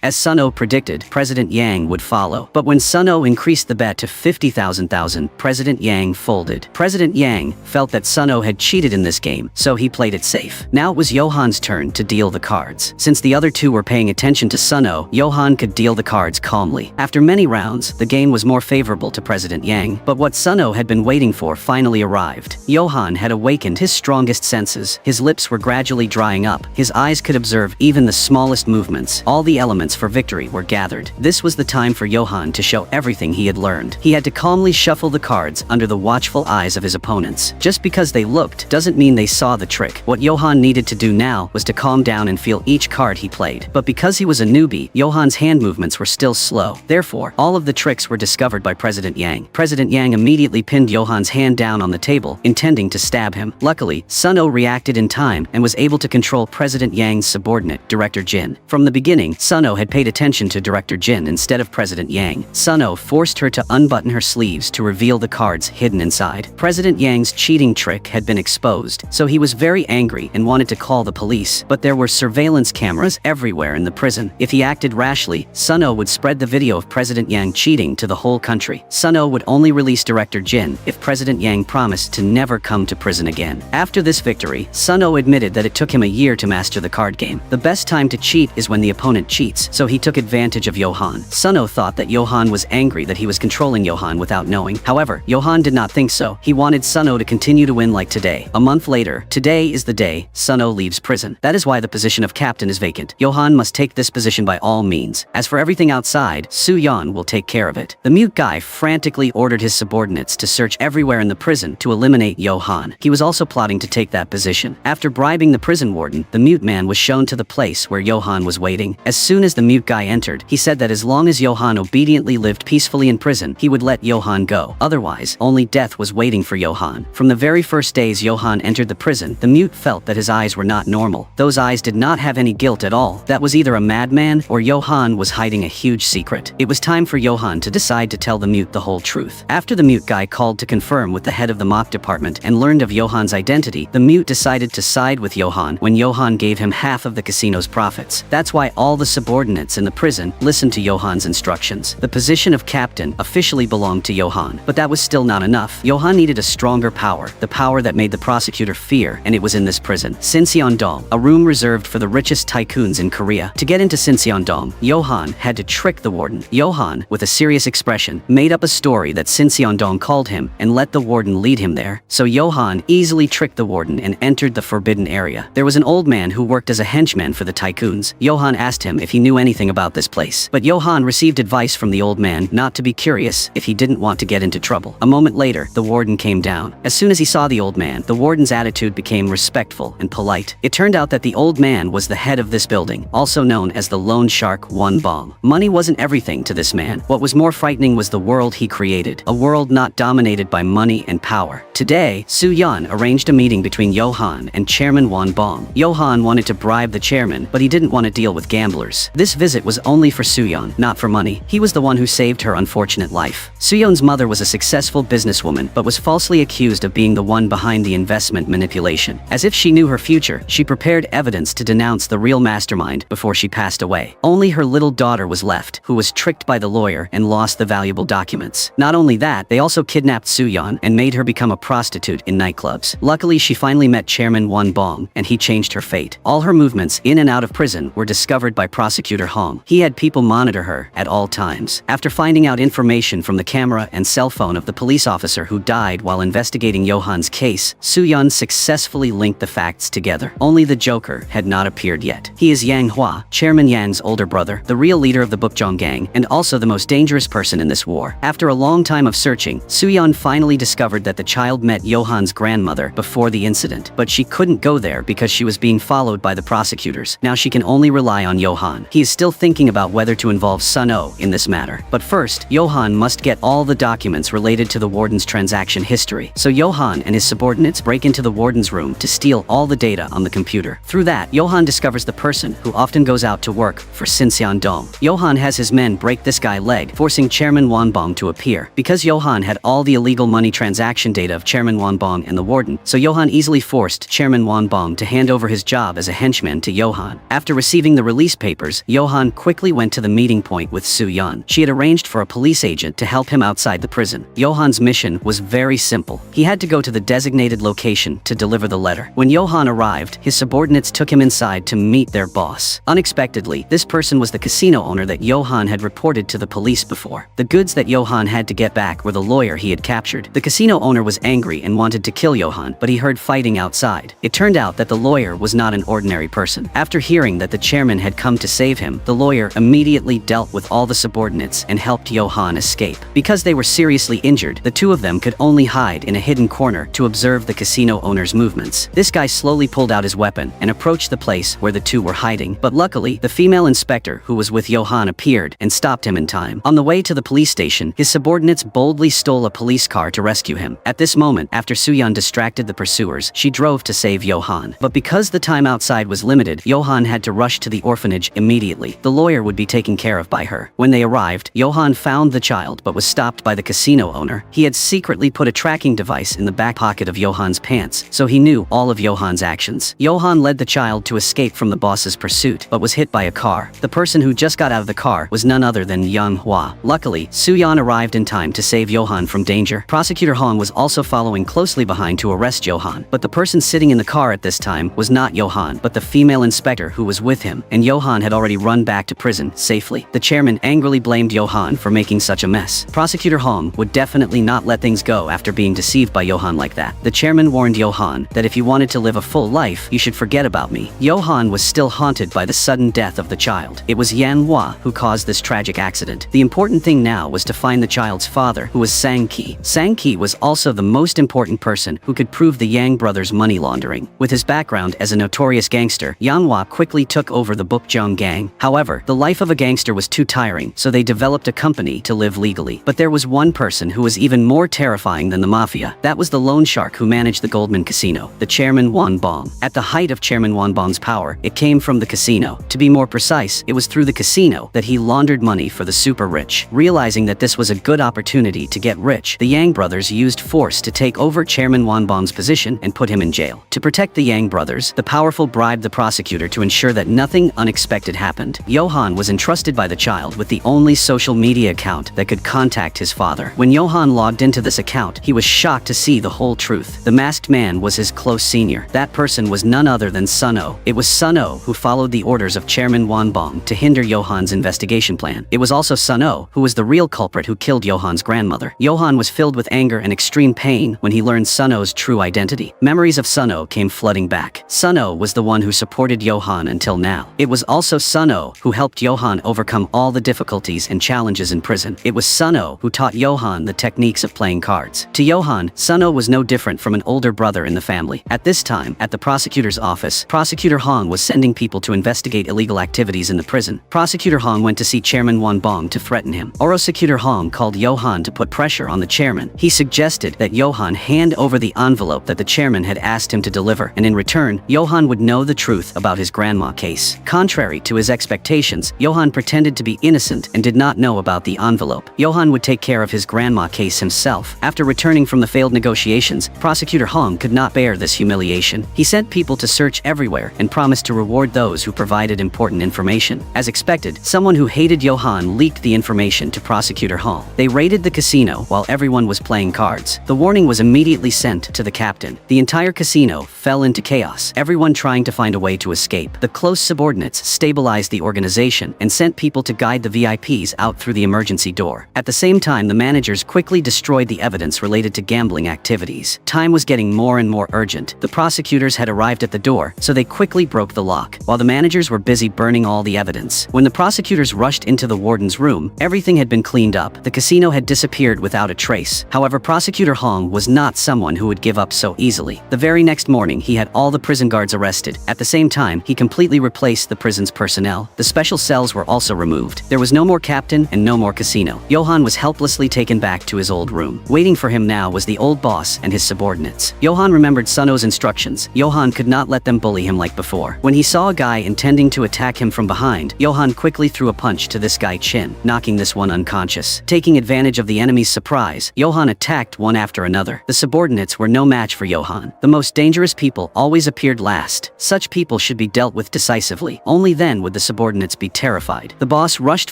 As Suno predicted, President Yang would follow. But when Suno increased the bet to 50,000, President Yang folded. President Yang felt that Suno had cheated in this game, so he played it safe. Now it was Johan's turn to deal the cards. Since the other two were paying attention to Suno, Johan could deal the cards calmly. After many rounds, the game was more favorable to President Yang, but what Suno had been waiting for finally arrived. Johan had awakened his strongest senses. His lips were gradually drying up. His eyes could observe even the smallest movements. All the elements for victory were gathered. This was the time for Johan to show everything he had learned. He had to calmly shuffle the cards under the watchful eyes of his opponents. Just because they looked doesn't mean they saw the trick. What Johan needed to do now was to calm down and feel each card he played. But because he was a newbie, Johan's hand movements were still slow. Therefore, all of the tricks were discovered by President Yang. President Yang immediately pinned Johan's hand down on the table, intending to stab him. Luckily, Suno reacted in time and was able to control President Yang's subordinate, Director Jin. From the beginning, Suno had paid attention to Director Jin instead of President Yang. Suno forced her to unbutton her sleeves to reveal the cards hidden inside. President Yang's cheating trick had been exposed, so he was very angry and wanted to call the police. But there were surveillance cameras everywhere in the prison. If he acted rashly, Suno would spread the video of President Yang cheating to the whole country. Suno would only release Director Jin if President Yang promised to never come to prison again. After this victory, Suno admitted that it took him a year to master the card game. The best time to cheat is when the opponent cheats, so he took advantage of Johan. Suno thought that Johan was angry that he was controlling Johan without knowing. However, Johan did not think so. He wanted Suno to continue to win like today. A month later, today is the day Suno leaves prison. That is why the position of captain is vacant. Johan must take this position by all means. As for everything outside, Su-yeon will take care of it. The mute guy frantically ordered his subordinates to search everywhere in the prison to eliminate Johan. He was also plotting to take that position. After bribing the prison warden, the mute man was shown to the place where Johan was waiting. As soon as the mute guy entered, he said that as long as Johan obediently lived peacefully in prison, he would let Johan go. Otherwise, only death was waiting for Johan. From the very first days Johan entered the prison, the mute felt that his eyes were not normal. Those eyes did not have any guilt at all. That was either a madman or Johan was hiding a huge secret. It was time for Johan to decide to tell the mute the whole truth. After the mute guy called to confirm with the head of the mock department and learned of Johan's identity, the mute decided to side with Johan when Johan gave him half of the casino's profits. That's why all the subordinates in the prison listened to Johan's instructions. The position of captain officially belonged to Johan, but that was still not enough. Johan needed a stronger power, the power that made the prosecutor fear, and it was in this prison. Sinseondong, a room reserved for the richest tycoons in Korea. To get into Sinseondong, Johan had to trick the warden. Johan, with a serious expression, made up a story that Sinseondong called him and let the warden lead him there. So Johan easily tricked the warden and entered the forbidden area. There was an old man who worked as a henchman for the tycoons. Johann asked him if he knew anything about this place. But Johann received advice from the old man not to be curious if he didn't want to get into trouble. A moment later, the warden came down. As soon as he saw the old man, the warden's attitude became respectful and polite. It turned out that the old man was the head of this building, also known as the Loan Shark One Bong. Money wasn't everything to this man. What was more frightening was the world he created, a world not dominated by money and power. Today, Su Yan arranged a meeting between Johann and Chairman Wan Bong. Johann wanted to bribe the chairman, but he didn't want to deal with gamblers. This visit was only for Su Yan, not for money. He was the one who saved her unfortunate life. Su Yan's mother was a successful businesswoman, but was falsely accused of being the one behind the investment manipulation. As if she knew her future, she prepared evidence to denounce the real mastermind before she passed away. Only her little daughter was left, who was tricked by the lawyer and lost the valuable documents. Not only that, they also kidnapped Su Yan and made her become a prostitute in nightclubs. Luckily, she finally met Chairman Wan Bong, and he changed her fate. All her movements in and out of prison were discovered by Prosecutor Hong. He had people monitor her at all times. After finding out information from the camera and cell phone of the police officer who died while investigating Johann's case, Su Yan successfully linked the facts together. Only the Joker had not appeared yet. He is Yang Hua, Chairman Yang's older brother, the real leader of the Bukjong gang, and also the most dangerous person in this war. After a long time of searching, Su Yan finally discovered that the child met Johann's grandmother before the incident, but she couldn't go there because she was being followed by the prosecutors. Now she can only rely on Johann. He is still thinking about whether to involve Sun O in this matter. But first, Johann must get all the documents related to the warden's transaction history. So Johann and his subordinates break into the warden's room to steal all the data on the computer. Through that, Johann discovers the person who often goes out to work for Xinxian Dong. Johann has his men break this guy's leg, forcing Chairman Wan Bong to appear. Because Johann had all the illegal money transaction data of Chairman Wan Bong and the warden, so Johann easily forced Chairman Wan Bong to hand over his job as a henchman to Johann. After receiving the release papers, Johann quickly went to the meeting point with Su Yan. She had arranged for a police agent to help him outside the prison. Johann's mission was very simple. He had to go to the designated location to deliver the letter. When Johann arrived, his subordinates took him inside to meet their boss. Unexpectedly, this person was the casino owner that Johann had reported to the police before. The goods that Johann had to get back were the lawyer he had captured. The casino owner was angry and wanted to kill Johann, but he heard fighting outside. It turned out that the lawyer was not an ordinary person. After hearing that the chairman had come to save him, the lawyer immediately dealt with all the subordinates and helped Johann escape. Because they were seriously injured, the two of them could only hide in a hidden corner to observe the casino owner's movements. This guy slowly pulled out his weapon and approached the place where the two were hiding, but luckily, the female inspector who was with Johann appeared and stopped him in time. On the way to the police station, his subordinates boldly stole a police car to rescue him. At this moment, after Su Yan distracted the pursuers, she drove to save Johann. But because the time outside was limited, Johann had to rush to the orphanage immediately. The lawyer would be taken care of by her. When they arrived, Johann found the child but was stopped by the casino owner. He had secretly put a tracking device in the back pocket of Johann's pants, so he knew all of Johann's actions. Johann led the child to escape from the boss's pursuit, but was hit by a car. The person who just got out of the car was none other than Yang Hua. Luckily, Su Yan arrived in time to save Johann from danger. Prosecutor Hong was also following closely behind to arrest Johann, but the person sitting in the car at this time was not Johann, but the female inspector who was with him, and Johann had already run back to prison safely. The chairman angrily blamed Johann for making such a mess. Prosecutor Hong would definitely not let things go after being deceived by Johann like that. The chairman warned Johann that if you wanted to live a full life, you should forget about me. Johann was still haunted by the sudden death of the child. It was Yan Hua who caused this tragic accident. The important thing now was to find the child's father, who was Sang Ki. Sang Ki was also the most important person who could prove the Yang brothers' money laundering. With his background as a notorious gangster, Yang Hua quickly took over the Bukjong gang. However, the life of a gangster was too tiring, so they developed a company to live legally. But there was one person who was even more terrifying than the mafia. That was the loan shark who managed the Goldman Casino, the Chairman Wan Bong. At the height of Chairman Wan Bong's power, it came from the casino. To be more precise, it was through the casino that he laundered money for the super rich. Realizing that this was a good opportunity to get rich, the Yang brothers used force to take over Chairman Wan Bong's position and put him in jail. To protect the Yang brothers, the powerful bribed the prosecutor to ensure that nothing unexpected happened. Johann was entrusted by the child with the only social media account that could contact his father. When Johann logged into this account, he was shocked to see the whole truth. The masked man was his close senior. That person was none other than Sun O. It was Sun O who followed the orders of Chairman Wan Bong to hinder Johann's investigation plan. It was also Sun O who was the real culprit who killed Johann's grandmother. Johann was filled with anger and extreme pain when he learned Sun O's true identity. Memories of Sun O came flooding back. Sun O was the one who supported Johann until now. now. It was also Sun-Oh who helped Johan overcome all the difficulties and challenges in prison. It was Sun-Oh who taught Johan the techniques of playing cards. To Johan, Sun-Oh was no different from an older brother in the family. At this time, at the prosecutor's office, Prosecutor Hong was sending people to investigate illegal activities in the prison. Prosecutor Hong went to see Chairman Wan Bong to threaten him. Prosecutor Hong called Johan to put pressure on the chairman. He suggested that Johan hand over the envelope that the chairman had asked him to deliver, and in return, Johan would know the truth about his grandma case. Contrary to his expectations, Johan pretended to be innocent and did not know about the envelope. Johan would take care of his grandma case himself. After returning from the failed negotiations, Prosecutor Hong could not bear this humiliation. He sent people to search everywhere and promised to reward those who provided important information. As expected, someone who hated Johan leaked the information to Prosecutor Hong. They raided the casino while everyone was playing cards. The warning was immediately sent to the captain. The entire casino fell into chaos, everyone trying to find a way to escape. The close subordinates stabilized the organization and sent people to guide the VIPs out through the emergency door. At the same time, the managers quickly destroyed the evidence related to gambling activities. Time was getting more and more urgent. The prosecutors had arrived at the door, so they quickly broke the lock, while the managers were busy burning all the evidence. When the prosecutors rushed into the warden's room, everything had been cleaned up. The casino had disappeared without a trace. However, Prosecutor Hong was not someone who would give up so easily. The very next morning, he had all the prison guards arrested. At the same time, he completely replaced the prison's personnel. The special cells were also removed. There was no more captain and no more casino. Johan was helplessly taken back to his old room. Waiting for him now was the old boss and his subordinates. Johan remembered Sun-Oh's instructions. Johan could not let them bully him like before. When he saw a guy intending to attack him from behind, Johan quickly threw a punch to this guy's chin, knocking this one unconscious. Taking advantage of the enemy's surprise, Johan attacked one after another. The subordinates were no match for Johan. The most dangerous people always appeared last. Such people should be dealt with decisively. Only then would the subordinates be terrified. The boss rushed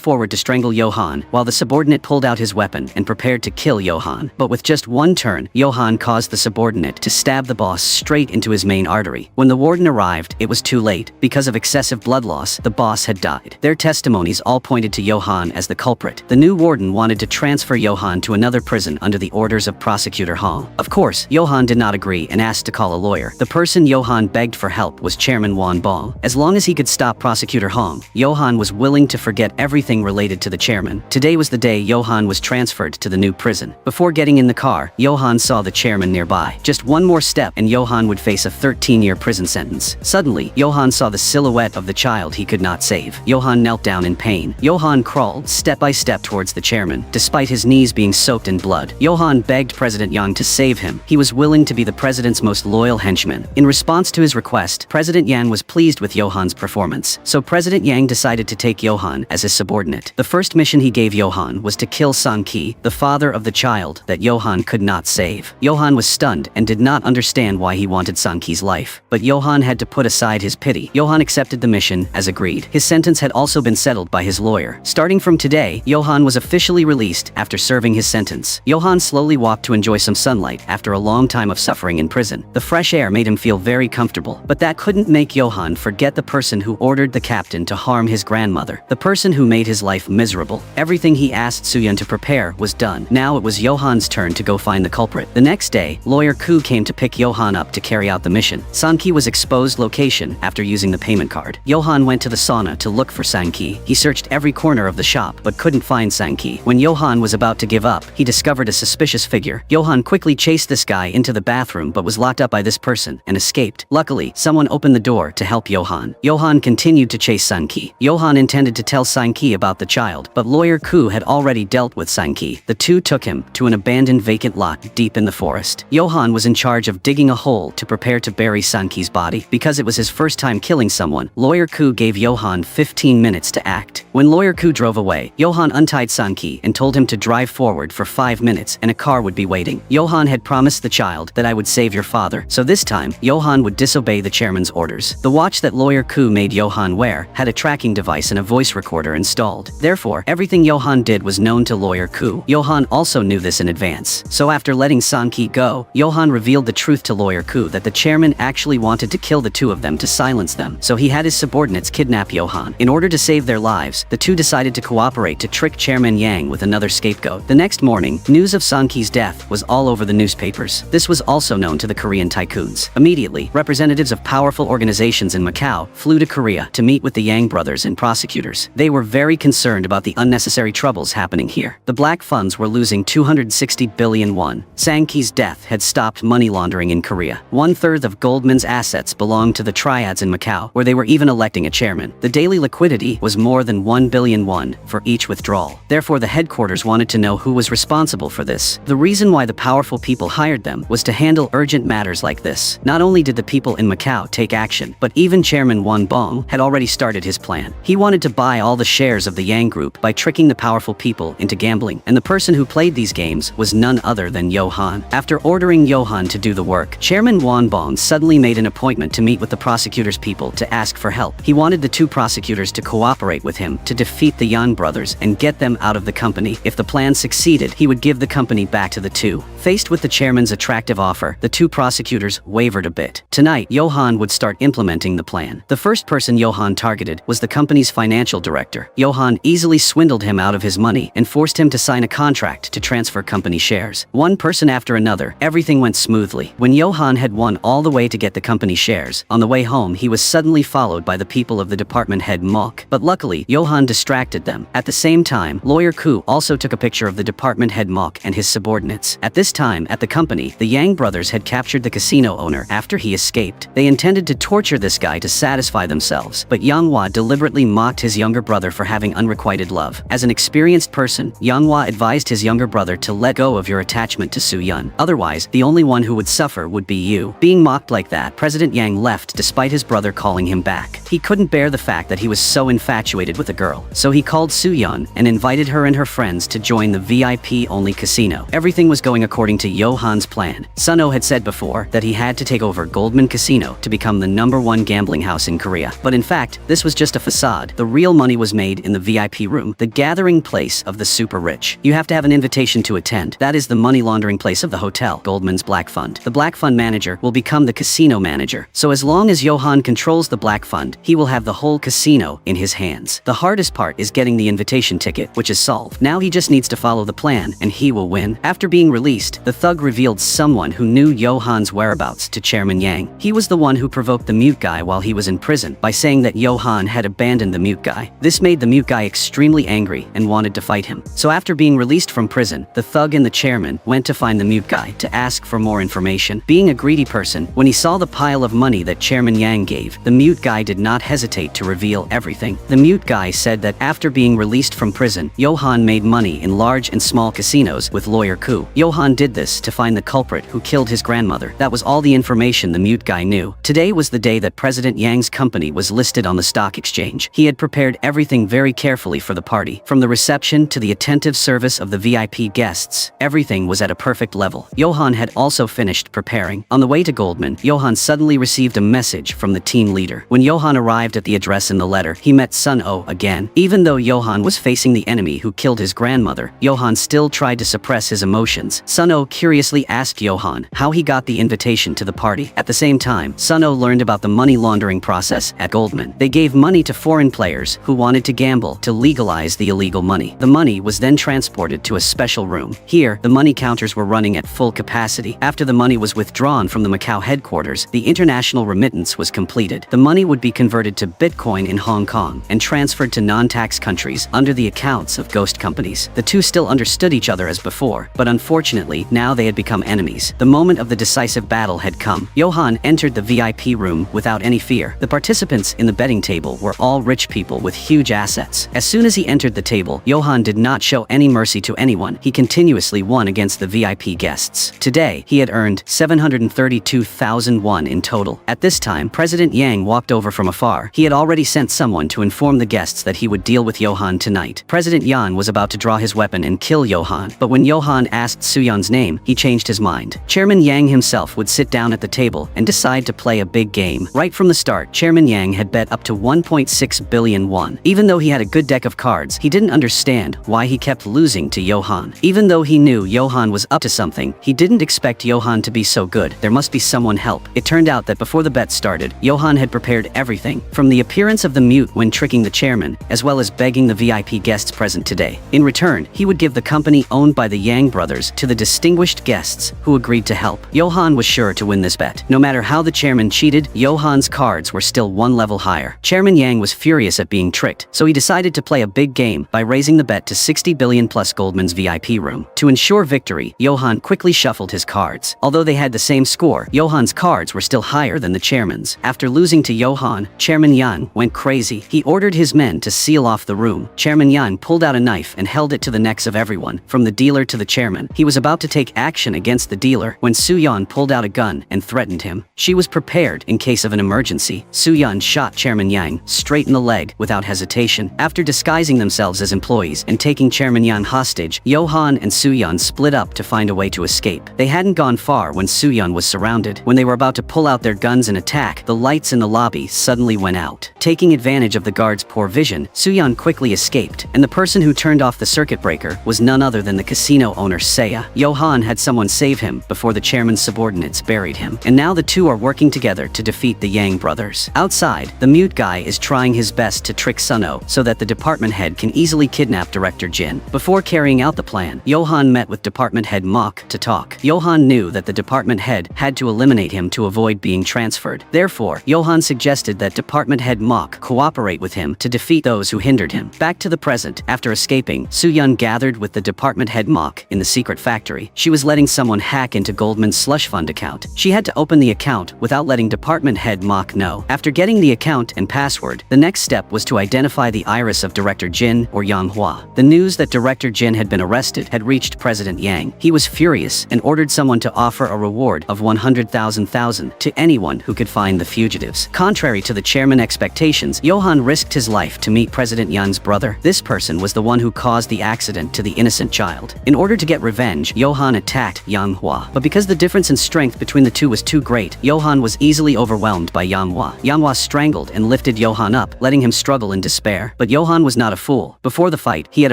forward to strangle Johan, while the subordinate pulled out his weapon and prepared to kill Johan. But with just one turn, Johan caused the subordinate to stab the boss straight into his main artery. When the warden arrived, it was too late. Because of excessive blood loss, the boss had died. Their testimonies all pointed to Johan as the culprit. The new warden wanted to transfer Johan to another prison under the orders of Prosecutor Hong. Of course, Johan did not agree and asked to call a lawyer. The person Johan begged for help was Chairman Wan Bong. As long as he could stop Prosecutor Hong, Johan was willing to forget everything related to the chairman. Today was the day Johan was transferred to the new prison. Before getting in the car, Johan saw the chairman nearby. Just one more step and Johan would face a 13-year prison sentence. Suddenly, Johan saw the silhouette of the child he could not save. Johan knelt down in pain. Johan crawled step by step towards the chairman. Despite his knees being soaked in blood, Johan begged President Yang to save him. He was willing to be the president's most loyal henchman. In response to his request, President Yang was pleased with Johan's performance, so President Yang decided to take Johan as his subordinate. The first mission he gave Johan was to kill San-Ki, the father of the child that Johan could not save. Johan was stunned and did not understand why he wanted San-Ki's life, but Johan had to put aside his pity. Johan accepted the mission as agreed. His sentence had also been settled by his lawyer. Starting from today, Johan was officially released after serving his sentence. Johan slowly walked to enjoy some sunlight after a long time of suffering in prison. The fresh air made him feel very comfortable, but that couldn't make Johan forget the person who ordered the captain to harm his grandmother, the person who made his life miserable. Everything he asked Soo-Yun to prepare was done. Now it was Johan's turn to go find the culprit. The next day, Lawyer Koo came to pick Johan up to carry out the mission. San-Ki was exposed location after using the payment card. Johan went to the sauna to look for San-Ki. He searched every corner of the shop but couldn't find San-Ki. When Johan was about to give up, he discovered a suspicious figure. Johan quickly chased this guy into the bathroom but was locked up by this person and escaped. Luckily, someone opened the door to help Johan. Johan continued to chase San-Ki. Johan intended to tell San-Ki about the child, but Lawyer Koo had already dealt with San-Ki. The two took him to an abandoned vacant lot deep in the forest. Johan was in charge of digging a hole to prepare to bury San-Ki's body. Because it was his first time killing someone, Lawyer Koo gave Johan 15 minutes to act. When Lawyer Koo drove away, Johan untied San-Ki and told him to drive forward for 5 minutes and a car would be waiting. Johan had promised the child that I would save your father, so this time, Johan would disobey the chairman's orders. The watch that Lawyer Koo made Johan wear had a tracking device and a voice recorder installed. Therefore, everything Johan did was known to Lawyer Koo. Johan also knew this in advance. So after letting San-Ki go, Johan revealed the truth to Lawyer Koo that the chairman actually wanted to kill the two of them to silence them, so he had his subordinates kidnap Johan. In order to save their lives, the two decided to cooperate to trick Chairman Yang with another scapegoat. The next morning, news of San-Ki's death was all over the newspapers. This was also known to the Korean tycoons. Immediately, representatives of powerful organizations in Macau flew to Korea to meet with the Yang brothers and prosecutors. They were very concerned about the unnecessary troubles happening here. The black funds were losing 260 billion won. Sang-ki's death had stopped money laundering in Korea. 1/3 of Goldman's assets belonged to the triads in Macau, where they were even electing a chairman. The daily liquidity was more than 1 billion won for each withdrawal. Therefore, the headquarters wanted to know who was responsible for this. The reason why the powerful people hired them was to handle urgent matters like this. Not only did the people in Macau take action, but even Chairman Won Bong had already started his plan. He wanted to buy all the shares of the Yang Group by tricking the powerful people into gambling, and the person who played these games was none other than Johan. After ordering Johan to do the work, Chairman Won Bong suddenly made an appointment to meet with the prosecutor's people to ask for help. He wanted the two prosecutors to cooperate with him to defeat the Yang brothers and get them out of the company. If the plan succeeded, he would give the company back to the two. Faced with the chairman's attractive offer, the two prosecutors wavered a bit. Tonight, Johan would start implementing the plan. The first person Johan targeted was the company's financial director. Johan easily swindled him out of his money and forced him to sign a contract to transfer company shares. One person after another, everything went smoothly. When Johan had won all the way to get the company shares, on the way home he was suddenly followed by the people of the department head Mok. But luckily, Johan distracted them. At the same time, lawyer Koo also took a picture of the department head Mok and his subordinates. At this time, at the company, the Yang brothers had captured the casino owner after he escaped. They intended to torture this guy to satisfy themselves, but Yang Hwa deliberately mocked his younger brother for having unrequited love. As an experienced person, Yang Hwa advised his younger brother to let go of your attachment to Soo Yun. Otherwise, the only one who would suffer would be you. Being mocked like that, President Yang left despite his brother calling him back. He couldn't bear the fact that he was so infatuated with a girl, so he called Soo Yun and invited her and her friends to join the VIP-only casino. Everything was going according to Johan's plan. Sun-oh had said before that he had to take over Goldman Casino to become the #1 gambling house in Korea. But in fact, this was just a facade. The real money was made in the VIP room, the gathering place of the super rich. You have to have an invitation to attend. That is the money laundering place of the hotel, Goldman's Black Fund. The Black Fund manager will become the casino manager. So as long as Johan controls the Black Fund, he will have the whole casino in his hands. The hardest part is getting the invitation ticket, which is solved. Now he just needs to follow the plan, and he will win. After being released, the thug revealed someone who knew Johan's whereabouts to Chairman Yang. He was the one who provoked the mute guy while he was in prison by saying that Johan had abandoned the mute guy. This made the mute guy extremely angry and wanted to fight him. So after being released from prison, the thug and the chairman went to find the mute guy to ask for more information. Being a greedy person, when he saw the pile of money that Chairman Yang gave, the mute guy did not hesitate to reveal everything. The mute guy said that after being released from prison, Johan made money in large and small casinos with lawyer Koo. Johan did this to find the culprit who killed his grandmother. That was all the information the mute guy knew. Today was the day that President Yang's company was listed on the stock exchange. He had prepared everything very carefully for the party. From the reception to the attentive service of the VIP guests, everything was at a perfect level. Johan had also finished preparing. On the way to Goldman, Johan suddenly received a message from the team leader. When Johan arrived at the address in the letter, he met Sun-oh again. Even though Johan was facing the enemy who killed his grandmother, Johan still tried to suppress his emotions. Sun-oh curiously asked Johan how he got the invitation to the party. At the same time, Sun-oh learned about the money laundering process at Goldman. They gave money to foreign players who wanted to gamble to legalize the illegal money. The money was then transported to a special room. Here, the money counters were running at full capacity. After the money was withdrawn from the Macau headquarters, the international remittance was completed. The money would be converted to Bitcoin in Hong Kong and transferred to non-tax countries under the accounts of ghost companies. The two still understood each other as before, but unfortunately, now they had become enemies. The moment of the decisive battle had come. Johan entered the VIP room without any fear. The participants in the betting table were all rich people with huge assets. As soon as he entered the table, Johan did not show any mercy to anyone. He continuously won against the VIP guests. Today, he had earned 732,000 won in total. At this time, President Yang walked over from afar. He had already sent someone to inform the guests that he would deal with Johan tonight. President Yan was about to draw his weapon and kill Johan, but when Johan asked Soo Yun's name, he changed his mind. Chairman Yang himself would sit down at the table and decide to play a big game. Right from the start, Chairman Yang had bet up to 1.6 billion won. Even though he had a good deck of cards, he didn't understand why he kept losing to Johan. Even though he knew Johan was up to something, he didn't expect Johan to be so good. There must be someone help. It turned out that before the bet started, Johan had prepared everything, from the appearance of the mute when tricking the chairman, as well as begging the VIP guests present today. In return, he would give the company owned by the Yang brothers to the distinguished guests who agreed to help. Johan was sure to win this bet. No matter how the chairman cheated, Johan's cards were still one level higher. Chairman Yang was furious at being tricked, so he decided to play a big game by raising the bet to 60 billion plus Goldman's VIP room. To ensure victory, Johann quickly shuffled his cards. Although they had the same score, Johann's cards were still higher than the chairman's. After losing to Johann, Chairman Yang went crazy. He ordered his men to seal off the room. Chairman Yang pulled out a knife and held it to the necks of everyone, from the dealer to the chairman. He was about to take action against the dealer when Su-yeon pulled out a gun and threatened him. She was prepared in case of an emergency. Su-yeon shot Chairman Yang straight in the leg without hesitation. After disguising themselves as employees and taking Chairman Yang hostage, Johann and Su-yeon split up to find a way to escape. They hadn't gone far when Su-yeon was surrounded. When they were about to pull out their guns and attack, the lights in the lobby suddenly went out. Taking advantage of the guards' poor vision, Su-yeon quickly escaped, and the person who turned off the circuit breaker was none other than the casino owner Seiya. Johann had someone save him before the chairman's subordinates buried him, and now the two are working together to defeat the Yang brothers. Outside, the mute guy is trying his best to trick Suno so that the department head can easily kidnap Director Jin. Before carrying out the plan, Johann met with department head Mok to talk. Johann knew that the department head had to eliminate him to avoid being transferred. Therefore, Johann suggested that department head Mok cooperate with him to defeat those who hindered him. Back to the present, after escaping, Su-yeon gathered with the department head Mok in the secret factory. She was letting someone hack into Goldman's slush fund account. She had to open the account without letting department head Mok know. After getting the account and password, the next step was to identify the iris of Director Jin or Yang Hua. The news that Director Jin had been arrested had reached President Yang. He was furious and ordered someone to offer a reward of 100,000 to anyone who could find the fugitives. Contrary to the chairman's expectations, Johann risked his life to meet President Yang's brother. This person was the one who caused the accident to the innocent child. In order to get revenge, Johann attacked Yang Hua. But because the difference in strength between the two was too great, Johann was easily overwhelmed by Yang Hua. Yang Hua strangled and lifted Johann up, letting him struggle in despair. But Johann was not a fool. Before the fight, he had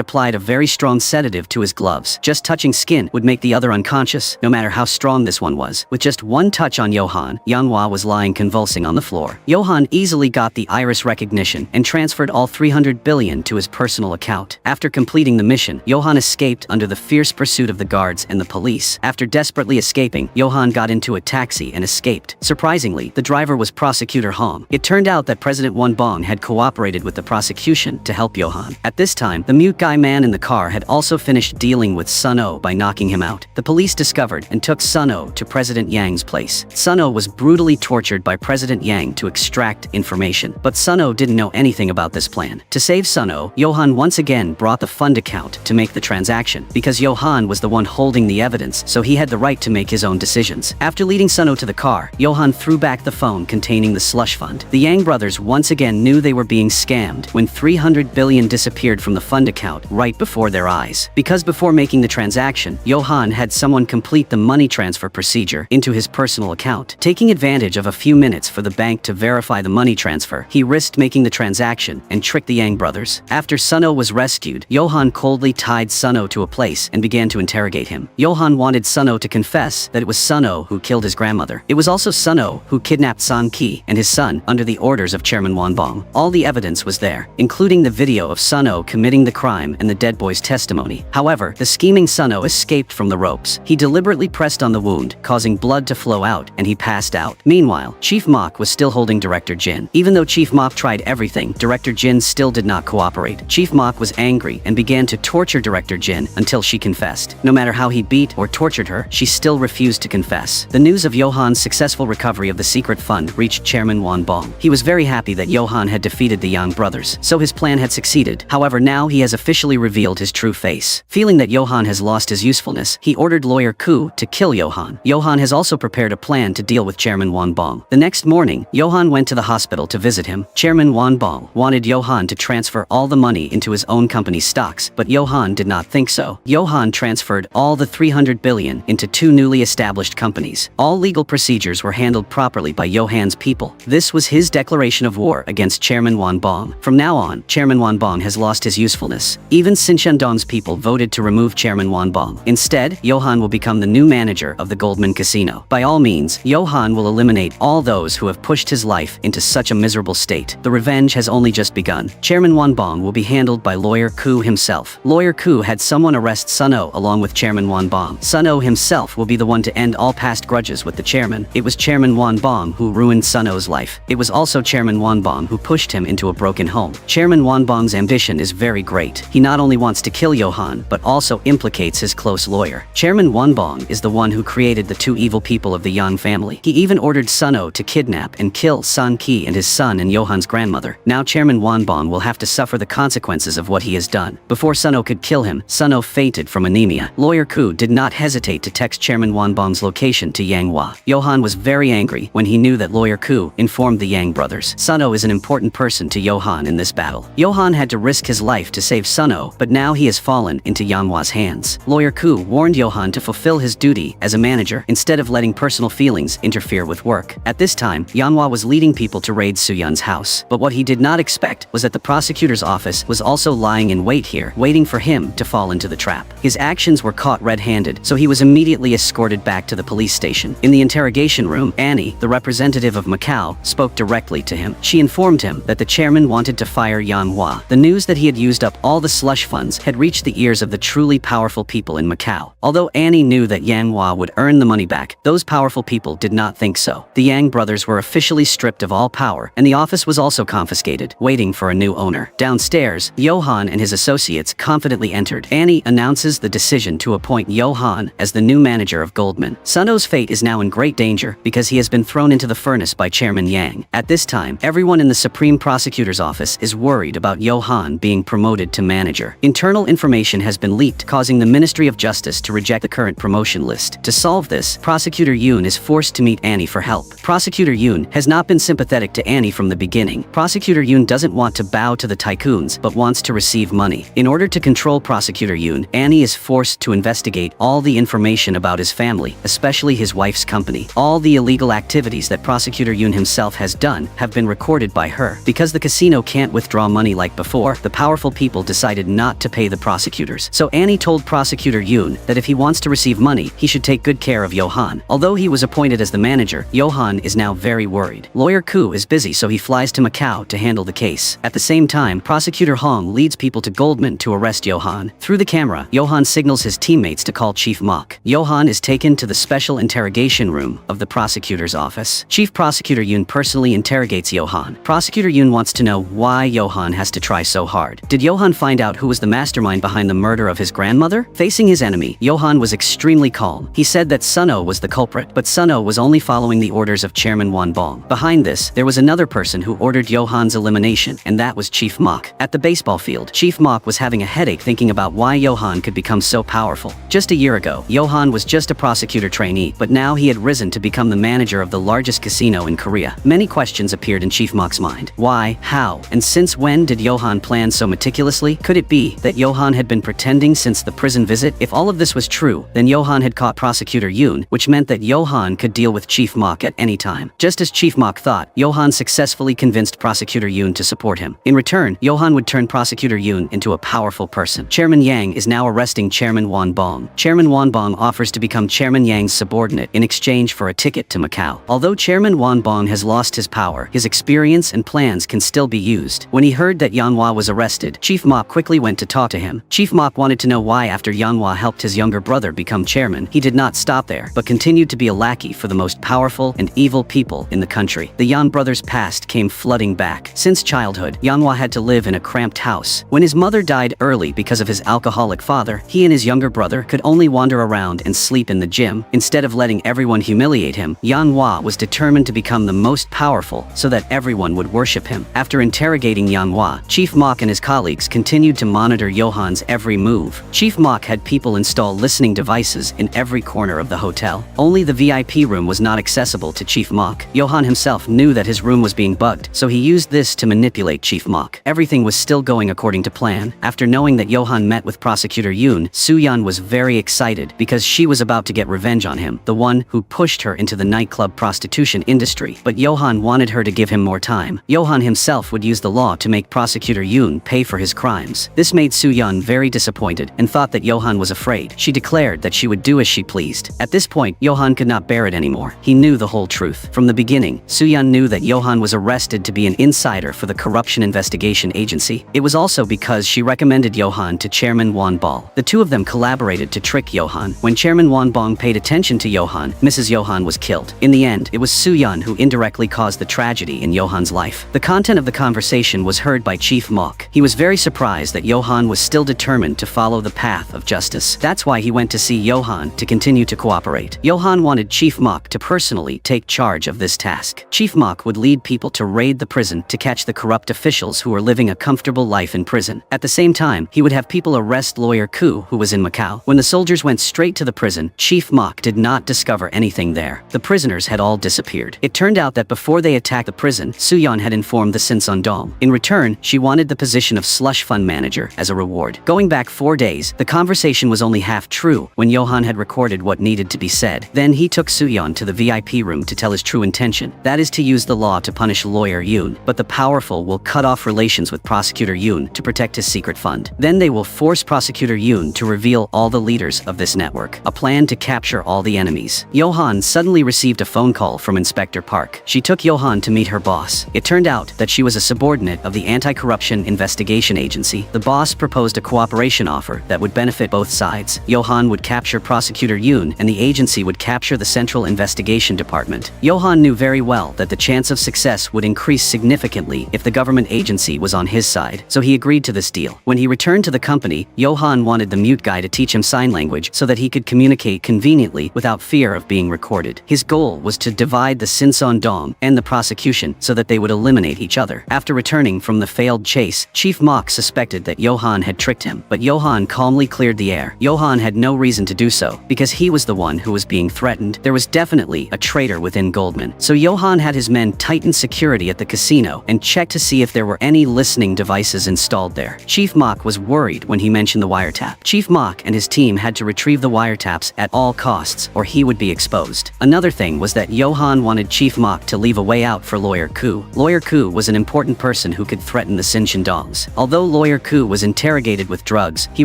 applied a very strong sedative to his gloves. Just touching skin would make the other unconscious, no matter how strong this one was. With just one touch on Johann, Yang Hua was lying convulsing on the floor. Johann easily got the iris recognition and transferred all 300 billion to his personal account. After completing the mission, Johann escaped under the fierce pursuit of the guards and the police. After desperately escaping, Johann got into a taxi and escaped. Surprisingly, the driver was Prosecutor Hong. It turned out that President Won Bong had cooperated with the prosecution to help Johann. At this time, the mute guy man in the car had also finished dealing with Sun-oh by knocking him out. The police discovered and took Sun-oh to President Yang's place. Sun-oh was brutally tortured by President Yang to extract information, but Sun-oh didn't know anything about this plan. To save Sun-oh, Johann once again brought the fund account to make the transaction. Because Johann was the one holding the evidence, so he had the right to make his own decisions. After leading Sun-oh to the car, Johann threw back the phone containing the slush fund. The Yang brothers once again knew they were being scammed when 300 billion disappeared from the fund account right before their eyes. Because before making the transaction, Johann had someone complete the money transfer procedure into his personal account. Taking advantage of a few minutes for the bank to verify the money transfer, he risked making the transaction and tricked the Yang brothers. After Sun-oh was rescued, Johann coldly tied Sun-oh to a place and began to interrogate him. Johann wanted Sun-oh to confess that it was Sun-oh who killed his grandmother. It was also Sun-oh who kidnapped San-ki and his son under the orders of Chairman Won Bong. All the evidence was there, including the video of Sun-oh committing the crime and the dead boy's testimony. However, the scheming Sun-oh escaped from the ropes. He deliberately pressed on the wound, causing blood to flow out, and he passed out. Meanwhile, Chief Mok was still holding Director Jin. Even though Chief Mok tried everything, Director Jin still did not cooperate. Chief Mok was angry and began to torture Director Jin until she confessed. No matter how he beat or tortured her, she still refused to confess. The news of Johann's successful recovery of the secret fund reached Chairman Won Bong. He was very happy that Johann had defeated the Yang brothers, so his plan had succeeded. However, now he has officially revealed his true face. Feeling that Johann has lost his usefulness, he ordered lawyer Koo to kill Johann. Johann has also prepared a plan to deal with Chairman Won Bong. The next morning, Johann went to the hospital to visit him. Chairman Won Bong wanted Johann to transfer all the money into his own company's stocks, but Johann did not think so. Johann transferred all the 300 billion into two newly established companies. All legal procedures were handled properly by Johann's people. This was his declaration of war against Chairman Won Bong. From now on, Chairman Won Bong has lost his usefulness. Even Sinshandong's people voted to remove Chairman Won Bong. Instead, Johann will become the new manager of the Goldman Casino. By all means, Johann will eliminate all those who have pushed his life into such a miserable state. The revenge has only just begun. Chairman Won Bong will be handled by lawyer Koo himself. Lawyer Koo had someone arrest Sun-oh along with Chairman Won Bong. Sun-oh himself will be the one to end all past grudges with the chairman. It was Chairman Won Bong who ruined Sun-oh's life. life. It was also Chairman Wanbong who pushed him into a broken home. Chairman Wanbong's ambition is very great. He not only wants to kill Johan, but also implicates his close lawyer. Chairman Wanbong is the one who created the two evil people of the Yang family. He even ordered Sun-Oh to kidnap and kill Sun-Ki and his son and Johan's grandmother. Now Chairman Wanbong will have to suffer the consequences of what he has done. Before Sun-Oh could kill him, Sun-Oh fainted from anemia. Lawyer Ku did not hesitate to text Chairman Wanbong's location to Yang Hua. Johan was very angry when he knew that Lawyer Ku informed the Yang brothers. Sun-Oh is an important person to Johan in this battle. Johan had to risk his life to save Sun-Oh, but now he has fallen into Yang Hua's hands. Lawyer Ku warned Johan to fulfill his duty as a manager instead of letting personal feelings interfere with work. At this time, Yang Hua was leading people to raid Su-Yun's house. But what he did not expect was that the prosecutor's office was also lying in wait here, waiting for him to fall into the trap. His actions were caught red-handed, so he was immediately escorted back to the police station. In the interrogation room, Annie, the representative of Macau, spoke directly to him. She informed him that the chairman wanted to fire Yang Hua. The news that he had used up all the slush funds had reached the ears of the truly powerful people in Macau. Although Annie knew that Yang Hua would earn the money back, those powerful people did not think so. The Yang brothers were officially stripped of all power, and the office was also confiscated, waiting for a new owner. Downstairs, Johan and his associates confidently entered. Annie announces the decision to appoint Johan as the new manager of Goldman. Sun-Oh's fate is now in great danger because he has been thrown into the furnace by Chairman Yang. At this time, everyone in the Supreme Prosecutor's office is worried about Johan being promoted to manager. Internal information has been leaked, causing the Ministry of Justice to reject the current promotion list. To solve this, Prosecutor Yoon is forced to meet Annie for help. Prosecutor Yoon has not been sympathetic to Annie from the beginning. Prosecutor Yoon doesn't want to bow to the tycoons, but wants to receive money. In order to control Prosecutor Yoon, Annie is forced to investigate all the information about his family, especially his wife's company. All the illegal activities that Prosecutor Yoon himself has done have been recorded by her. Because the casino can't withdraw money like before, the powerful people decided not to pay the prosecutors. So Annie told Prosecutor Yoon that if he wants to receive money, he should take good care of Johan. Although he was appointed as the manager, Johan is now very worried. Lawyer Ku is busy, so he flies to Macau to handle the case. At the same time, Prosecutor Hong leads people to Goldman to arrest Johan. Through the camera, Johan signals his teammates to call Chief Mok. Johan is taken to the special interrogation room of the prosecutor's office. Chief Prosecutor Yoon personally interrogates Johan. Prosecutor Yoon wants to know why Johan has to try so hard. Did Johan find out who was the mastermind behind the murder of his grandmother? Facing his enemy, Johan was extremely calm. He said that Sun-Oh was the culprit, but Sun-Oh was only following the orders of Chairman Wanbong. Behind this, there was another person who ordered Johan's elimination, and that was Chief Mok. At the baseball field, Chief Mok was having a headache thinking about why Johan could become so powerful. Just a year ago, Johan was just a prosecutor trainee, but now he had risen to become the manager of the largest casino in Korea. Many questions appeared in Chief Mok's mind. Why? How? And since when did Johan plan so meticulously? Could it be that Johan had been pretending since the prison visit? If all of this was true, then Johan had caught Prosecutor Yoon, which meant that Johan could deal with Chief Mok at any time. Just as Chief Mok thought, Johan successfully convinced Prosecutor Yoon to support him. In return, Johan would turn Prosecutor Yoon into a powerful person. Chairman Yang is now arresting Chairman Wanbong. Chairman Wanbong offers to become Chairman Yang's subordinate in exchange for a ticket to Macau. Although Chairman Wanbong has lost his power, his experience and plans can still be used. When he heard that Yang Hua was arrested, Chief Mok quickly went to talk to him. Chief Mok wanted to know why after Yang Hua helped his younger brother become chairman, he did not stop there, but continued to be a lackey for the most powerful and evil people in the country. The Yang brothers' past came flooding back. Since childhood, Yang Hua had to live in a cramped house. When his mother died early because of his alcoholic father, he and his younger brother could only wander around and sleep in the gym. Instead of letting everyone humiliate him, Yang Hua was determined to become the most powerful so that everyone would worship him. After interrogating Yang Hua, Chief Mok and his colleagues continued to monitor Johan's every move. Chief Mok had people install listening devices in every corner of the hotel. Only the VIP room was not accessible to Chief Mok. Johan himself knew that his room was being bugged, so he used this to manipulate Chief Mok. Everything was still going according to plan. After knowing that Johan met with Prosecutor Yoon, Su-Yun was very excited because she was about to get revenge on him, the one who pushed her into the nightclub prostitution industry. But Johan wanted her to give him more time. Johan himself would use the law to make Prosecutor Yoon pay for his crimes. This made Su-Yun very disappointed and thought that Johan was afraid. She declared that she would do as she pleased. At this point, Johan could not bear it anymore. He knew the whole truth. From the beginning, Su-Yun knew that Johan was arrested to be an insider for the corruption investigation agency. It was also because she recommended Johan to Chairman Wanbong. The two of them collaborated to trick Johan. When Chairman Wanbong paid attention to Johan, Mrs. Johan was killed. In the end, it was Su-Yun who indirectly likely caused the tragedy in Johan's life. The content of the conversation was heard by Chief Mok. He was very surprised that Johan was still determined to follow the path of justice. That's why he went to see Johan to continue to cooperate. Johan wanted Chief Mok to personally take charge of this task. Chief Mok would lead people to raid the prison to catch the corrupt officials who were living a comfortable life in prison. At the same time, he would have people arrest Lawyer Ku, who was in Macau. When the soldiers went straight to the prison, Chief Mok did not discover anything there. The prisoners had all disappeared. It turned out that before they attacked the prison, Suyeon had informed the Sinsundong. In return, she wanted the position of slush fund manager as a reward. Going back 4 days, the conversation was only half true when Johan had recorded what needed to be said. Then he took Suyeon to the VIP room to tell his true intention. That is to use the law to punish Lawyer Yoon, but the powerful will cut off relations with Prosecutor Yoon to protect his secret fund. Then they will force Prosecutor Yoon to reveal all the leaders of this network, a plan to capture all the enemies. Johan suddenly received a phone call from Inspector Park. She took Johan to meet her boss. It turned out that she was a subordinate of the Anti-Corruption Investigation Agency. The boss proposed a cooperation offer that would benefit both sides. Johan would capture Prosecutor Yoon and the agency would capture the Central Investigation Department. Johan knew very well that the chance of success would increase significantly if the government agency was on his side, so he agreed to this deal. When he returned to the company, Johan wanted the mute guy to teach him sign language so that he could communicate conveniently without fear of being recorded. His goal was to divide the Sinsundong and the prosecution so that they would eliminate each other. After returning from the failed chase, Chief Mok suspected that Johan had tricked him, but Johan calmly cleared the air. Johan had no reason to do so, because he was the one who was being threatened. There was definitely a traitor within Goldman. So Johan had his men tighten security at the casino and check to see if there were any listening devices installed there. Chief Mok was worried when he mentioned the wiretap. Chief Mok and his team had to retrieve the wiretaps at all costs, or he would be exposed. Another thing was that Johan wanted Chief Mok to leave a way out for Lawyer Ku. Lawyer Ku was an important person who could threaten the Sinsundongs. Although Lawyer Ku was interrogated with drugs, he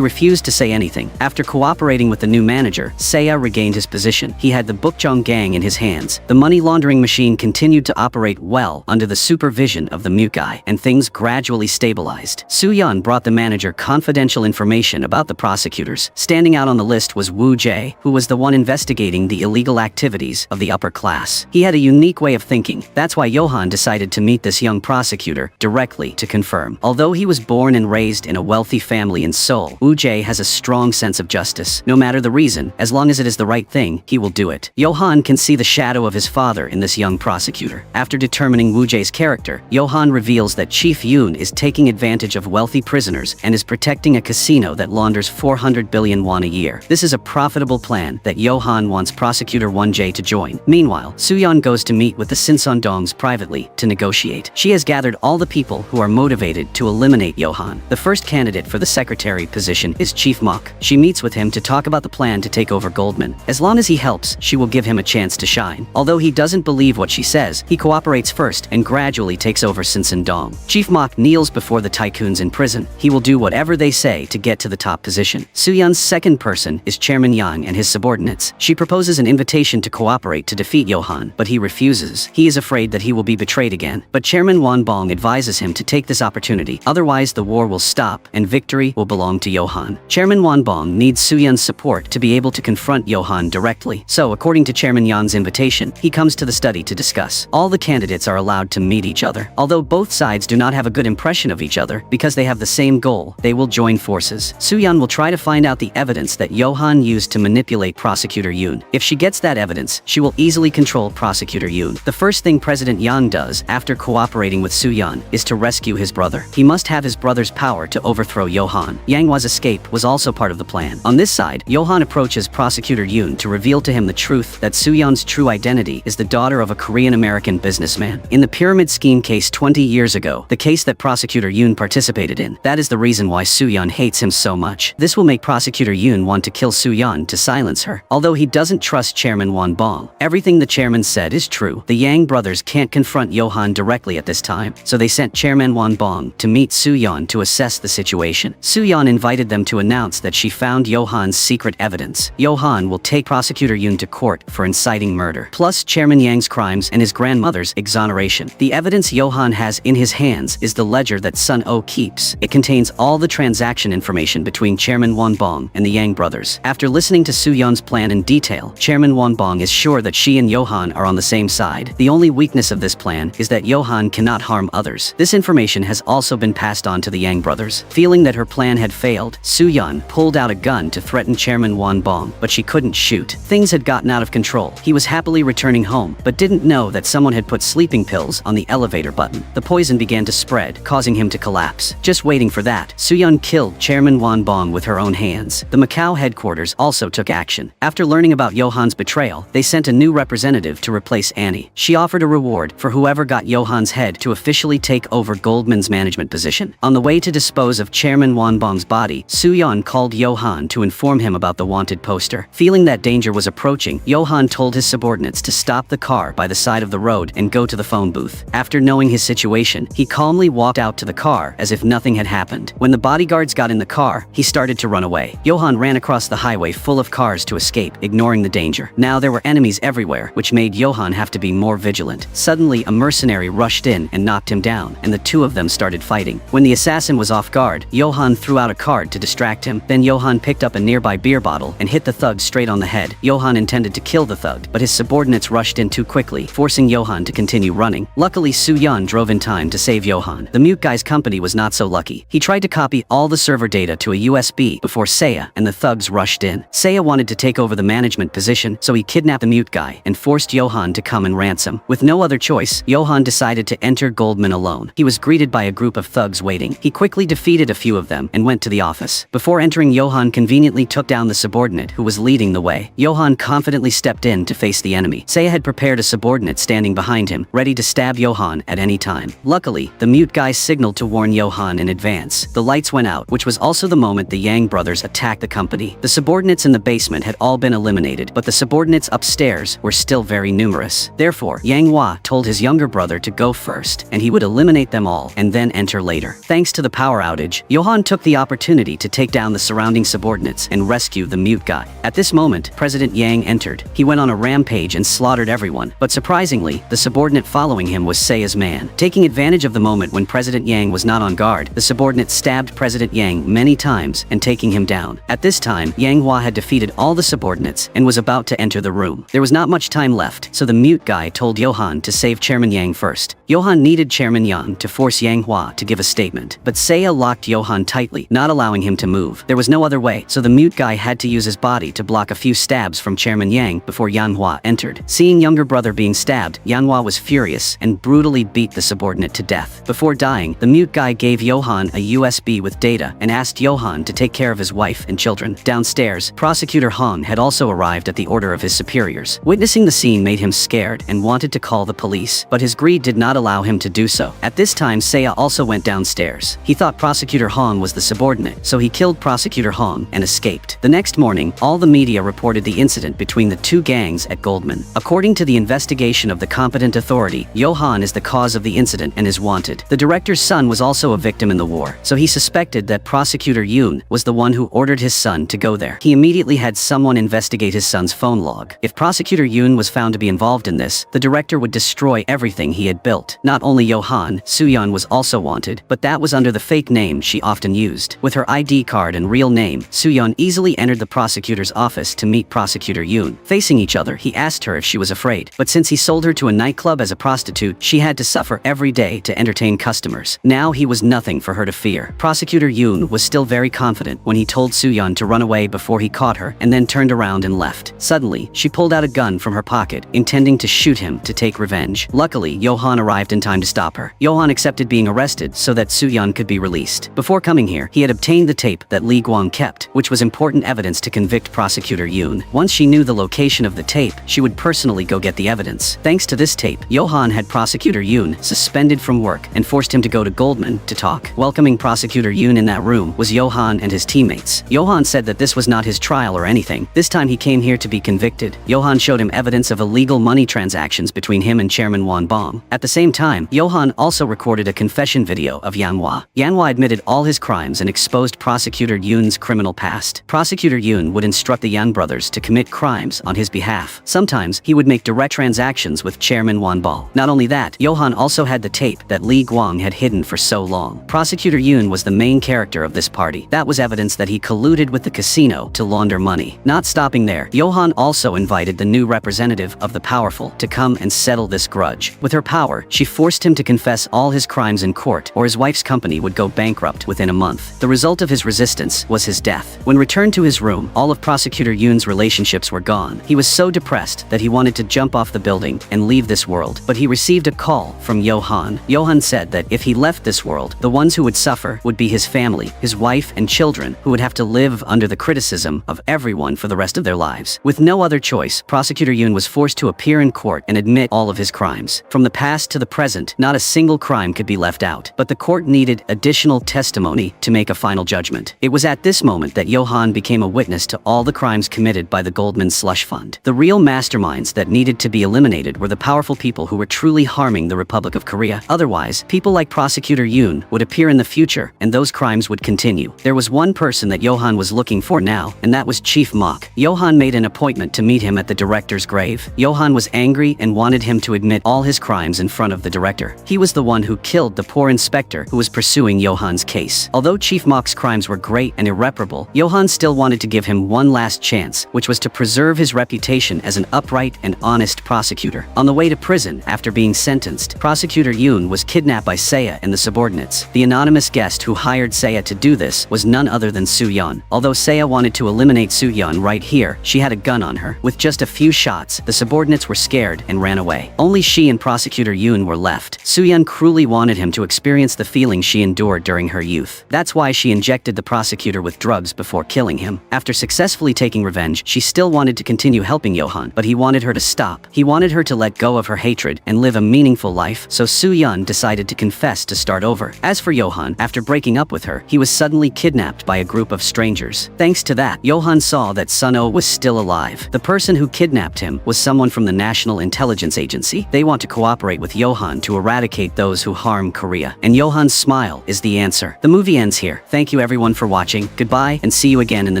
refused to say anything. After cooperating with the new manager, Seiya regained his position. He had the Bukjong gang in his hands. The money laundering machine continued to operate well under the supervision of the mute guy, and things gradually stabilized. Suyeon brought the manager confidential information about the prosecutors. Standing out on the list was Wu Jae, who was the one investigating the illegal activities of the upper class. He had a unique way of thinking. That's why Johan decided to meet this young prosecutor directly to confirm. Although he was born and raised in a wealthy family in Seoul, Wu Jae has a strong sense of justice. No matter the reason, as long as it is the right thing, he will do it. Johan can see the shadow of his father in this young prosecutor. After determining Wu Jae's character, Johan reveals that Chief Yoon is taking advantage of wealthy prisoners and is protecting a casino that launders 400 billion won a year. This is a profitable plan that Johan wants Prosecutor Won Jae to join. Meanwhile, Suyeon goes to meet with the Sinsundongs privately to negotiate. She has gathered all the people who are motivated to eliminate Johan. The first candidate for the secretary position is Chief Mok. She meets with him to talk about the plan to take over Goldman. As long as he helps, she will give him a chance to shine. Although he doesn't believe what she says, he cooperates first and gradually takes over Sinsundong. Chief Mok kneels before the tycoons in prison. He will do whatever they say to get to the top position. Suyeon's second person is Chairman Yang and his subordinates. She proposes an invitation to cooperate to defeat Johan, but he refuses. He is afraid that he will be betrayed again. But Chairman Won Bong advises him to take this opportunity, otherwise the war will stop and victory will belong to Johan. Chairman Won Bong needs Suyeon's support to be able to confront Johan directly. So, according to Chairman Yan's invitation, he comes to the study to discuss. All the candidates are allowed to meet each other. Although both sides do not have a good impression of each other, because they have the same goal, they will join forces. Suyeon will try to find out the evidence that Johan used to manipulate Prosecutor Yoon. If she gets that evidence, she will easily control Prosecutor Yoon. The first thing President Yang does after cooperating with Suyeon is to rescue his brother. He must have his brother's power to overthrow Johan. Yang Hwa's escape was also part of the plan. On this side, Johan approaches Prosecutor Yoon to reveal to him the truth that Suyeon's true identity is the daughter of a Korean-American businessman. In the pyramid scheme case 20 years ago, the case that Prosecutor Yoon participated in, that is the reason why Suyeon hates him so much. This will make Prosecutor Yoon want to kill Suyeon to silence her. Although he doesn't trust Chairman Won Bong, everything the chairman said is true. The Yang brothers can't confront Johan directly at this time, so they sent Chairman Won Bong to meet Suyeon to assess the situation. Suyeon invited them to announce that she found Johan's secret evidence. Johan will take Prosecutor Yoon to court for inciting murder, plus Chairman Yang's crimes and his grandmother's exoneration. The evidence Johan has in his hands is the ledger that Sun Oh keeps. It contains all the transaction information between Chairman Won Bong and the Yang brothers. After listening to Suyeon's plan in detail, Chairman Won Bong is sure that she and Johan are on the same side. The The only weakness of this plan is that Johan cannot harm others. This information has also been passed on to the Yang brothers. Feeling that her plan had failed, Soo-yeon pulled out a gun to threaten Chairman Won Bong, but she couldn't shoot. Things had gotten out of control. He was happily returning home, but didn't know that someone had put sleeping pills on the elevator button. The poison began to spread, causing him to collapse. Just waiting for that, Soo-yeon killed Chairman Won Bong with her own hands. The Macau headquarters also took action. After learning about Johan's betrayal, they sent a new representative to replace Annie. She offered a reward for whoever got Johan's head to officially take over Goldman's management position. On the way to dispose of Chairman Won Bong's body, Soo-yeon called Johan to inform him about the wanted poster. Feeling that danger was approaching, Johan told his subordinates to stop the car by the side of the road and go to the phone booth. After knowing his situation, he calmly walked out to the car as if nothing had happened. When the bodyguards got in the car, he started to run away. Johan ran across the highway full of cars to escape, ignoring the danger. Now there were enemies everywhere, which made Johan have to be more vigilant. Suddenly, a mercenary rushed in and knocked him down, and the two of them started fighting. When the assassin was off guard, Johan threw out a card to distract him. Then Johan picked up a nearby beer bottle and hit the thug straight on the head. Johan intended to kill the thug, but his subordinates rushed in too quickly, forcing Johan to continue running. Luckily, Soo-yeon drove in time to save Johan. The mute guy's company was not so lucky. He tried to copy all the server data to a USB before Saya and the thugs rushed in. Saya wanted to take over the management position, so he kidnapped the mute guy and forced Johan to come and ransom. With no other choice, Johan decided to enter Goldman alone. He was greeted by a group of thugs waiting. He quickly defeated a few of them and went to the office. Before entering, Johan conveniently took down the subordinate who was leading the way. Johan confidently stepped in to face the enemy. Saya had prepared a subordinate standing behind him, ready to stab Johan at any time. Luckily, the mute guy signaled to warn Johan in advance. The lights went out, which was also the moment the Yang brothers attacked the company. The subordinates in the basement had all been eliminated, but the subordinates upstairs were still very numerous. Therefore, Yang Hua told his younger brother to go first, and he would eliminate them all and then enter later. Thanks to the power outage, Johan took the opportunity to take down the surrounding subordinates and rescue the mute guy. At this moment, President Yang entered. He went on a rampage and slaughtered everyone, but surprisingly, the subordinate following him was Saya's man. Taking advantage of the moment when President Yang was not on guard, the subordinate stabbed President Yang many times and taking him down. At this time, Yang Hua had defeated all the subordinates and was about to enter the room. There was not much time left, so the mute guy told Johan to save Chairman Yang first. Johan needed Chairman Yang to force Yang Hua to give a statement, but Saya locked Johan tightly, not allowing him to move. There was no other way, so the mute guy had to use his body to block a few stabs from Chairman Yang before Yang Hua entered. Seeing younger brother being stabbed, Yang Hua was furious and brutally beat the subordinate to death. Before dying, the mute guy gave Johan a USB with data and asked Johan to take care of his wife and children. Downstairs, Prosecutor Hong had also arrived at the order of his superiors. Witnessing the scene made him scared and wanted to call the police, but his greed did not allow him to do so. At this time, Saya also went downstairs. He thought Prosecutor Hong was the subordinate, so he killed Prosecutor Hong and escaped. The next morning, all the media reported the incident between the two gangs at Goldman. According to the investigation of the competent authority, Johan is the cause of the incident and is wanted. The director's son was also a victim in the war, so he suspected that Prosecutor Yoon was the one who ordered his son to go there. He immediately had someone investigate his son's phone log. If Prosecutor Yoon was found to be involved in this, the director would destroy everything he had built. Not only Johan, Soo-yeon was also wanted, but that was under the fake name she often used. With her ID card and real name, Soo-yeon easily entered the prosecutor's office to meet Prosecutor Yoon. Facing each other, he asked her if she was afraid, but since he sold her to a nightclub as a prostitute, she had to suffer every day to entertain customers. Now he was nothing for her to fear. Prosecutor Yoon was still very confident when he told Soo-yeon to run away before he caught her and then turned around and left. Suddenly, she pulled out a gun from her pocket, intending to shoot him to take revenge. Luckily, Johan arrived in time to stop her. Johan accepted being arrested so that Soo-yeon could be released. Before coming here, he had obtained the tape that Lee Guang kept, which was important evidence to convict Prosecutor Yoon. Once she knew the location of the tape, she would personally go get the evidence. Thanks to this tape, Johan had Prosecutor Yoon suspended from work and forced him to go to Goldman to talk. Welcoming Prosecutor Yoon in that room was Johan and his teammates. Johan said that this was not his trial or anything. This time he came here to be convicted. Johan showed him evidence of illegal money transactions between him and Chairman Won Bong. At the same time, Johan also recorded a confession video of Yang Hua. Yang Hua admitted all his crimes and exposed Prosecutor Yoon's criminal past. Prosecutor Yoon would instruct the Yang brothers to commit crimes on his behalf. Sometimes, he would make direct transactions with Chairman Won Bong. Not only that, Johan also had the tape that Lee Guang had hidden for so long. Prosecutor Yoon was the main character of this party. That was evidence that he colluded with the casino to launder money. Not stopping there, Johan also invited the new representative of the powerful to come come and settle this grudge. With her power, she forced him to confess all his crimes in court, or his wife's company would go bankrupt within a month. The result of his resistance was his death. When returned to his room, all of Prosecutor Yoon's relationships were gone. He was so depressed that he wanted to jump off the building and leave this world, but he received a call from Johan. Johan said that if he left this world, the ones who would suffer would be his family, his wife and children, who would have to live under the criticism of everyone for the rest of their lives. With no other choice, Prosecutor Yoon was forced to appear in court and admit all of his crimes. From the past to the present, not a single crime could be left out, but the court needed additional testimony to make a final judgment. It was at this moment that Johan became a witness to all the crimes committed by the Goldman slush fund. The real masterminds that needed to be eliminated were the powerful people who were truly harming the Republic of Korea. Otherwise, people like Prosecutor Yoon would appear in the future, and those crimes would continue. There was one person that Johan was looking for now, and that was Chief Mok. Johan made an appointment to meet him at the director's grave. Johan was angry and wanted him to admit all his crimes in front of the director. He was the one who killed the poor inspector who was pursuing Johan's case. Although Chief Mok's crimes were great and irreparable, Johan still wanted to give him one last chance, which was to preserve his reputation as an upright and honest prosecutor. On the way to prison, after being sentenced, Prosecutor Yoon was kidnapped by Seiya and the subordinates. The anonymous guest who hired Seiya to do this was none other than Soo-yeon. Although Seiya wanted to eliminate Soo-yeon right here, she had a gun on her. With just a few shots, the subordinates were scared and ran away. Only she and Prosecutor Yoon were left. Soo-yeon cruelly wanted him to experience the feeling she endured during her youth. That's why she injected the prosecutor with drugs before killing him. After successfully taking revenge, she still wanted to continue helping Johan, but he wanted her to stop. He wanted her to let go of her hatred and live a meaningful life, so Soo-yeon decided to confess to start over. As for Johan, after breaking up with her, he was suddenly kidnapped by a group of strangers. Thanks to that, Johan saw that Sun-oh was still alive. The person who kidnapped him was someone from the National Intelligence Agency. They want to cooperate with Johan to eradicate those who harm Korea, and Johan's smile is the answer. The movie ends here. Thank you everyone for watching. Goodbye, and see you again in the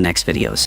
next videos.